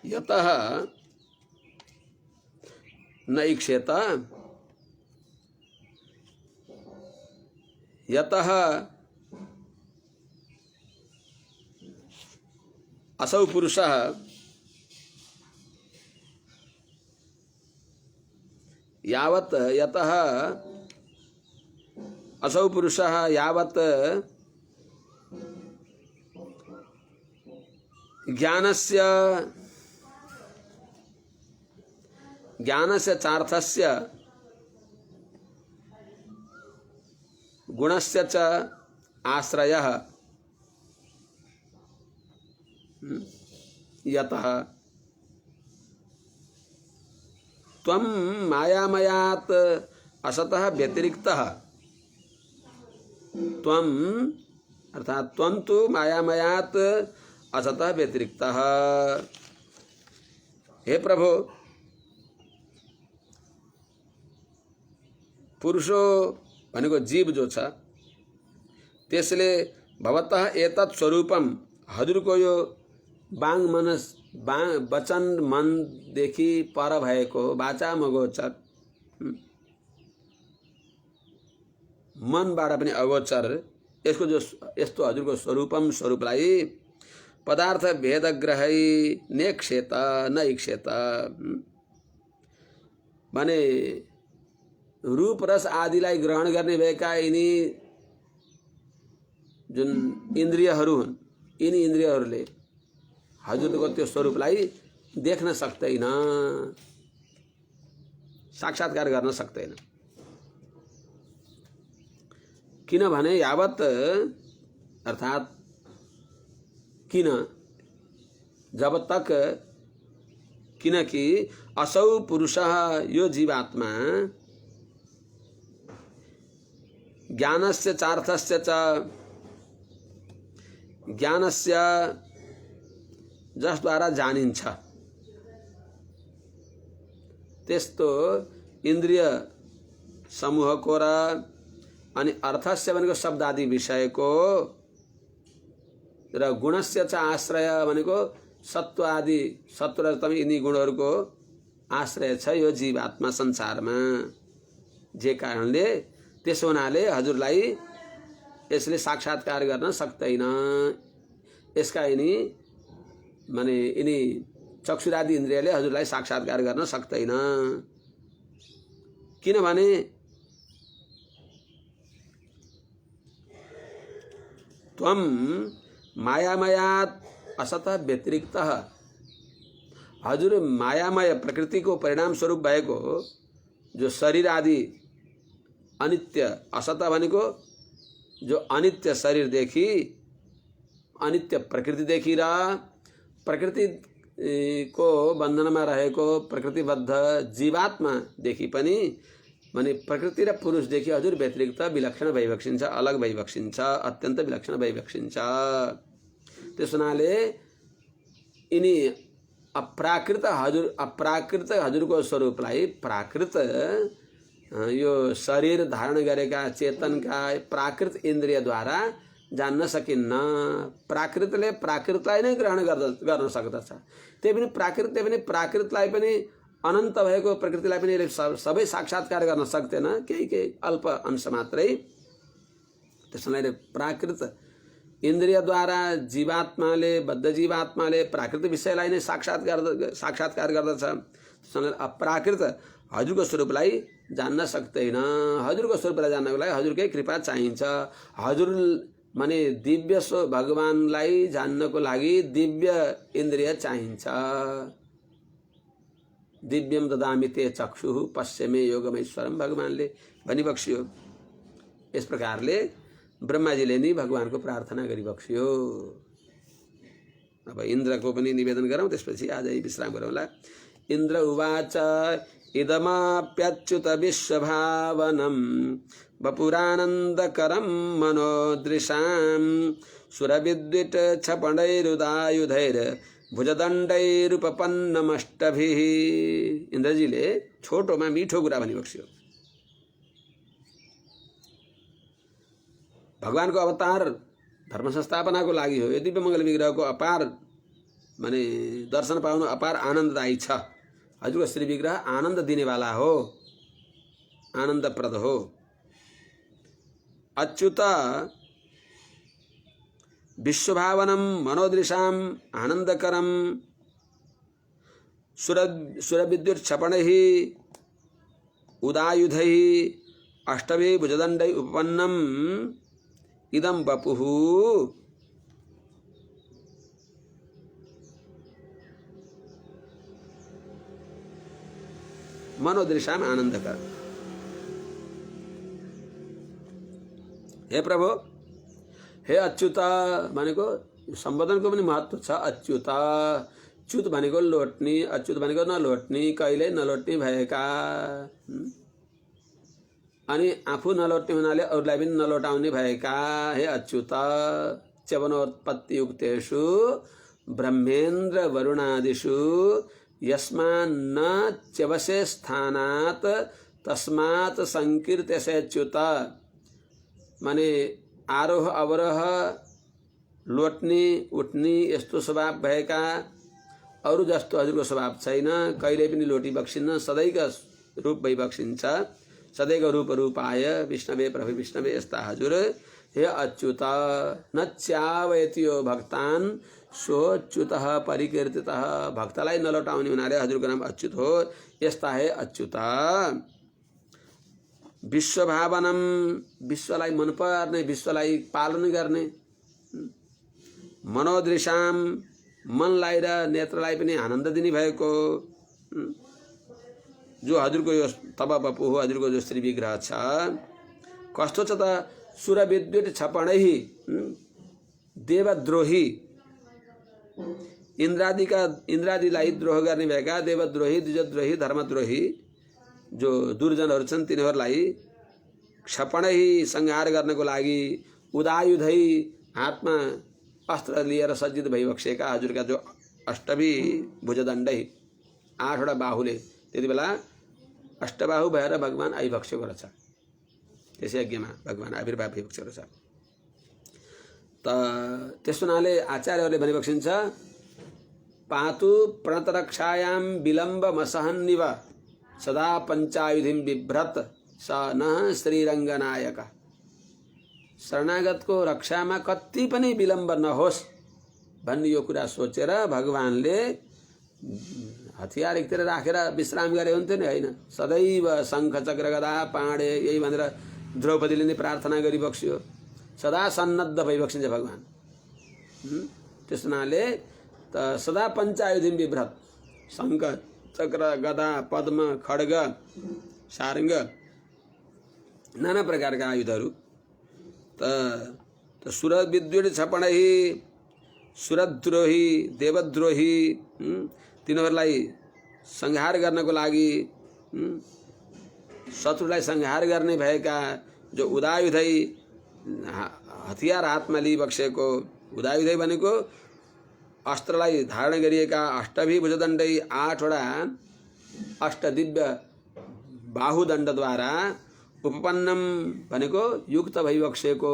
यतः न इक्षेत यतः असौ पुरुषः यावत् यतः असौ पुरुषः यावत् ज्ञानस्य चार्थस्य गुणस्य च आश्रयः यतः त्वं मायामयात् असतः व्यतिरिक्तः, त्वं अर्थात त्वं तु मायामयात् असतः व्यतिरिक्तः। हे प्रभु, पुरुषो भनेको जीव जो छ त्यसले भवतः एतत् स्वरूपम हजुरको यो बाङ मनस वचन मनदेखि पर भएको वाचा मगोचर मनबाट पनि अगोचर यसको जो यस्तो हजुरको स्वरूपम स्वरूपलाई पदार्थ भेदग्रहै नेक्षेत न इक्षेत भने रूप रस आदिलाई ग्रहण गर्ने भएका यिनी जुन इन्द्रियहरू हुन्, यिनी इन्द्रियहरूले हजुरको त्यो स्वरूपलाई देख्न सक्दैन, साक्षात्कार गर्न सक्दैन। किनभने यावत अर्थात किन जब तक, किनकि असौ पुरुषः यो जीवात्मा ज्ञानस्य चार्थस्य च ज्ञानस्य जसद्वारा जानिन्छ त्यस्तो इन्द्रिय समूहको र अनि अर्थस्य भनेको शब्द आदि विषयको र गुणस्य च आश्रय भनेको सत्व आदि सत्व र तम यिनी गुणहरूको आश्रय छ यो जीवात्मा संसारमा। जे कारणले त्यसो हुनाले हजुरलाई यसले साक्षात्कार गर्न सक्दैन। यसका यिनी माने यिनी चक्षुरादि इन्द्रियले हजुरलाई साक्षात्कार गर्न सक्दैन। किनभने त्वं मायामयात् असतः व्यतिरिक्तः, हजुर मायामय प्रकृतिको परिणाम स्वरूप भएको जो शरीर आदि अनित्य, असत भनेको जो अनित्य शरीरदेखि अनित्य प्रकृतिदेखि र प्रकृतिको बन्धनमा रहेको प्रकृतिबद्ध जीवात्मादेखि पनि माने प्रकृति र पुरुषदेखि हजुर व्यतिरिक्त विलक्षण भइबक्सिन्छ, अलग भइबक्सिन्छ, अत्यन्त विलक्षण भइबक्सिन्छ। त्यस हुनाले यिनी अप्राकृत हजुरको स्वरूपलाई प्राकृत यो शरीर धारण गरेका चेतनका प्राकृत इन्द्रियद्वारा जान्न सकिन्न। प्राकृतले प्राकृतलाई नै ग्रहण गर्न सक्दछ। त्यही पनि प्राकृतले पनि प्राकृतलाई पनि अनन्त भएको प्रकृतिलाई पनि सबै साक्षात्कार गर्न सक्दैन, केही अल्प अंश मात्रै। त्यसैले प्राकृत इन्द्रियद्वारा जीवात्माले, बद्ध जीवात्माले प्राकृत विषयलाई नै साक्षात्कार गर्दछ। त्यसैले अप्राकृत हजुरको स्वरूपलाई जान्न सक्दैन। हजुरको स्वरूपलाई जान्नको लागि हजुरकै कृपा चाहिन्छ। हजुर माने दिव्य भगवानलाई जान्नको लागि दिव्य इन्द्रिय चाहिन्छ। दिव्यम ददामि ते चक्षुः पश्यमे योगमैश्वरम भगवानले भनिबक्सियो। यस प्रकारले ब्रह्माजीले नि भगवानको प्रार्थना गरिबक्सियो। अब इन्द्रको पनि निवेदन गरौँ, त्यसपछि आजै विश्राम गरौँला। इन्द्र उवाच इदमाप्यच्युत विश्वभावनं वपुरानन्दकरं मनोदृशां सुरविद्युत क्षपणैरुदायुधैर भुजदण्डैरुपपन्नमष्टभिः। इन्द्रजीले छोटोमा मिठो कुरा भनिबक्सियो। भगवानको अवतार धर्म संस्थापनाको लागि हो। यदि मङ्गल विग्रहको अपार माने दर्शन पाउनु अपार आनन्ददायी छ। हजुरको श्री विग्रह आनन्द दिनेवाला हो, आनन्दप्रद हो। अच्युत विश्वभावनम मनोदृशाम आनंदकरम सुरविद्युत क्षपणैः उदायुधैः अष्टभिः भुजदण्डैः उपपन्नम इदं वपुः। मनोदृशाम आनंदकर। हे प्रभु, हे अच्युत भनेको सम्बोधनको पनि महत्त्व छ। अच्युत, च्युत भनेको लोट्ने, अच्युत भनेको नलोट्ने, कहिल्यै नलोट्ने भएका। अनि आफू नलोट्ने हुनाले अरूलाई पनि नलोटाउने भएका। हे अच्युत, च्यवनोत्पत्तियुक्तेषु ब्रह्मेन्द्र वरुणादिषु यस्मान्न च्यवसे स्थानात् तस्मात् संकीर्त्यसे अच्युत। माने आरोह अवरोह, लोट्ने उठ्ने यस्तो स्वभाव भएका, अरू जस्तो हजुरको स्वभाव छैन, कहिल्यै पनि लोटी बक्सिन्न, सधैँका रूप भइबक्सिन्छ। सदैको रूप रूपाय विष्णवे प्रभु विष्णवे यस्ता हजुर। हे अच्युत, न च्यावयतियो भक्तान् सोच्युतः परिकीर्तितः। भक्तलाई नलौटाउने हुनाले हजुरको नाम अच्युत हो। यस्ता हे अच्युत। विश्वभावनम, विश्वलाई मन पर्ने, विश्वलाई पालन गर्ने। मनोदृशाम, मनलाई र नेत्रलाई पनि आनन्द दिने भएको जो हजुरको यो तब बपु हो, हजुरको जो श्री विग्रह छ। कस्तो छ त? सुरविद्युत छपणैहि देवद्रोही, इन्द्रादिलाई द्रोह गर्ने भएका देवद्रोही, द्विजद्रोही, धर्मद्रोही जो दुर्जनहरू छन् तिनीहरूलाई क्षपणैहि संहार गर्नको लागि उदायुधै हातमा अस्त्र लिएर सज्जित भइबक्सेका हजुरका जो अष्टभी भुजदण्डै 8वटा बाहुले त्यति बेला अष्टबाहु भएर भगवान आइबक्सेको रहेछ। त्यसै यज्ञमा भगवान आविर्भाव भइबक्सेको रहेछ। त त्यस्तो हुनाले आचार्यहरूले भनिबक्सिन्छ पातु प्रणतरक्षायाम विलम्बमसहन्निव सदा पञ्चायुधिम बिभ्रत स न श्रीरङ्गनायक। शरणागतको रक्षामा कति पनि विलम्ब नहोस् भन्ने यो कुरा सोचेर भगवानले हतियार एकतिर राखेर विश्राम गरे हुन्थ्यो नि, होइन? सदैव शङ्ख चक्र गदा पाँडे यही भनेर द्रौपदीले नै प्रार्थना गरिबक्स्यो। सदा सन्नद्ध भइबक्सिन्छ भगवान। त्यस हुनाले त सदा पञ्चायुधिम बिभ्रत, शङ्ख चक्र गदा पद्म खड्ग सारङ्ग नाना प्रकारका आयुधहरू। त सुरविद्युत छपणैहि, सुरद्रोही देवद्रोही तिनीहरूलाई संहार गर्नको लागि, शत्रुलाई संहार गर्ने भएका जो उदायुधै हतियार हातमा लिइबक्सेको, उदायुधै भनेको अस्त्रलाई धारण गरिएका अष्टभी भुजदण्डै 8वटा अष्टदिव्य बाहुदण्डद्वारा उपपन्नम भनेको युक्त भइबक्सेको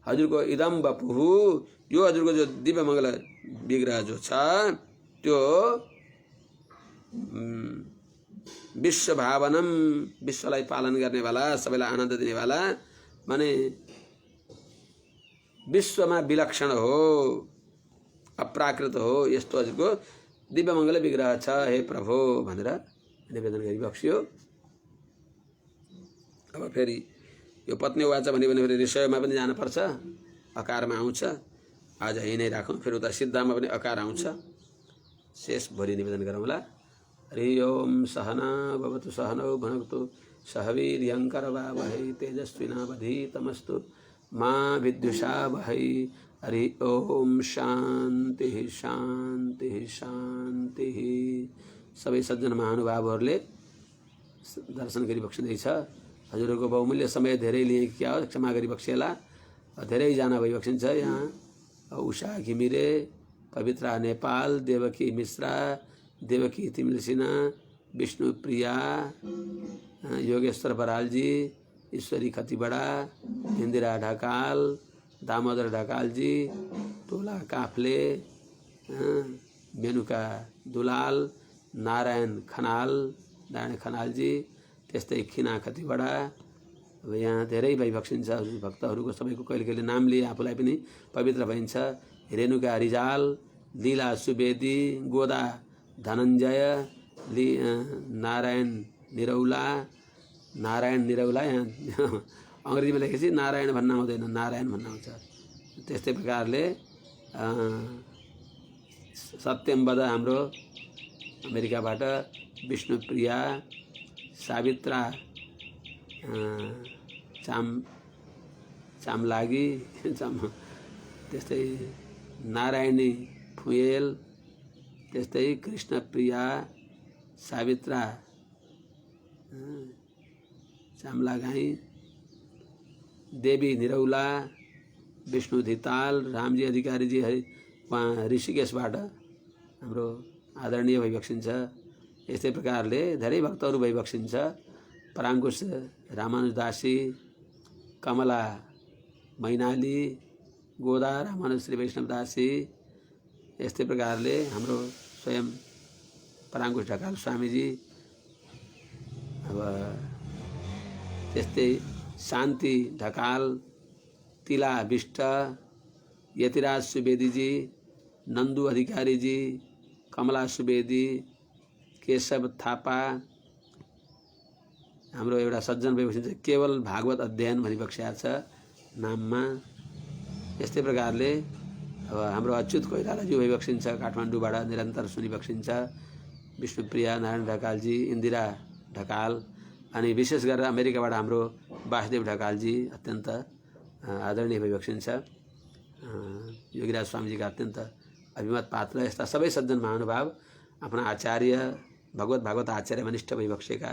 हजुरको इदम बपुहु, यो हजुरको जो दिव्य मङ्गल विग्रह जो छ त्यो विश्व भावनम, विश्वलाई पालन गर्नेवाला, सबैलाई आनन्द दिनेवाला, माने विश्वमा विलक्षण हो, अप्राकृत हो, यस्तो हजुरको दिव्य मङ्गल विग्रह छ हे प्रभु भनेर निवेदन गरिबक्स्यो। अब फेरि यो पत्नी वाचा भन्यो भने फेरि ऋषयमा पनि जानुपर्छ, अकारमा आउँछ। आज यही नै राखौँ, फेरि उता सिद्धमा पनि अकार आउँछ। शेष भोलि निवेदन गरौँला। हरि ओम सहना भवतु सहनौ भुनक्तु सह वीर्यङ्करवावहै तेजस्विनावधीतमस्तु मा विद्विषावहै। हरि ओम शान्ति शान्ति शान्ति। सबै सज्जन महानुभावहरूले दर्शन गरिबक्सिँदैछ। हजुरहरूको बहुमूल्य समय धेरै लिए क्या हो, क्षमा गरिबक्सेला। धेरैजना भइबक्सिन्छ यहाँ। उषा घिमिरे, पवित्रा नेपाल, देवकी मिश्रा, देवकी तिमिलसिना, विष्णुप्रिया, योगेश्वर बरालजी, ईश्वरी खतिबडा, इन्दिरा ढकाल, दामोदर ढकालजी, टोला काफ्ले, मेनुका दुलाल, नारायण खनाल, नारायण खनालजी, त्यस्तै खिना खतिबडा। अब यहाँ धेरै भइबक्सिन्छ भक्तहरूको, सबैको कहिले कहिले नाम लिए आफूलाई पनि पवित्र भइन्छ। रेणुका रिजाल, लीला सुवेदी, गोदा धनञ्जय, नारायण निरौला, यहाँ अङ्ग्रेजीमा लेखेपछि नारायण भन्न आउँदैन, नारायण भन्न आउँछ। त्यस्तै प्रकारले सत्यमबद हाम्रो अमेरिकाबाट, विष्णुप्रिया, सावित्रा चामलागी, त्यस्तै नारायणी फुएल, त्यस्तै कृष्णप्रिया सावित्रा चामलागाई, देवी निरौला, विष्णु धिताल, रामजी अधिकारीजी उहाँ ऋषिकेशबाट हाम्रो आदरणीय भइबक्सिन्छ। यस्तै प्रकारले धेरै भक्तहरू भइबक्सिन्छ। पराङ्कुश रामानुजदासी, कमला मैनाली, गोदा रामानुज श्री वैष्णवदासी, यस्तै प्रकारले हाम्रो स्वयं पराङ्कुश ढकाल स्वामीजी, अब त्यस्तै शान्ति ढकाल, तिला विष्ट, यतिराज सुवेदीजी, नन्दु अधिकारीजी, कमला सुवेदी, केशव थापा, हाम्रो एउटा सज्जन भइबक्सिन्छ केवल भागवत अध्ययन भनिबक्सिया छ नाममा। यस्तै प्रकारले अब हाम्रो अच्युत कोइरालाज्यू भइबक्सिन्छ काठमाडौँबाट निरन्तर सुनिबक्सिन्छ। विष्णुप्रिया नारायण ढकालजी, इन्दिरा ढकाल, अनि विशेष गरेर अमेरिकाबाट हाम्रो वासुदेव ढकालजी अत्यन्त आदरणीय भइबक्सिन्छ। योगीराज स्वामीजीका अत्यन्त अभिमत पात्र यस्ता सबै सज्जन महानुभाव आफ्ना आचार्य भगवत भागवत आचार्य मनिष्ठ भइबक्सेका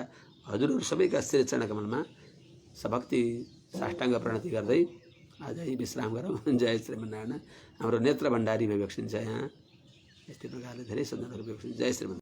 हजुरहरू सबैका श्री चरणकमलमा सभक्ति साष्टाङ्ग प्रणति गर्दै आज यही विश्राम गरौँ। जय श्रीमन्नारायण। हाम्रो नेत्र भण्डारी भइबक्सिन्छ यहाँ। यस्तै प्रकारले धेरै सज्जनहरू भइबक्सिन्छ। जय श्रीमन्नारायण।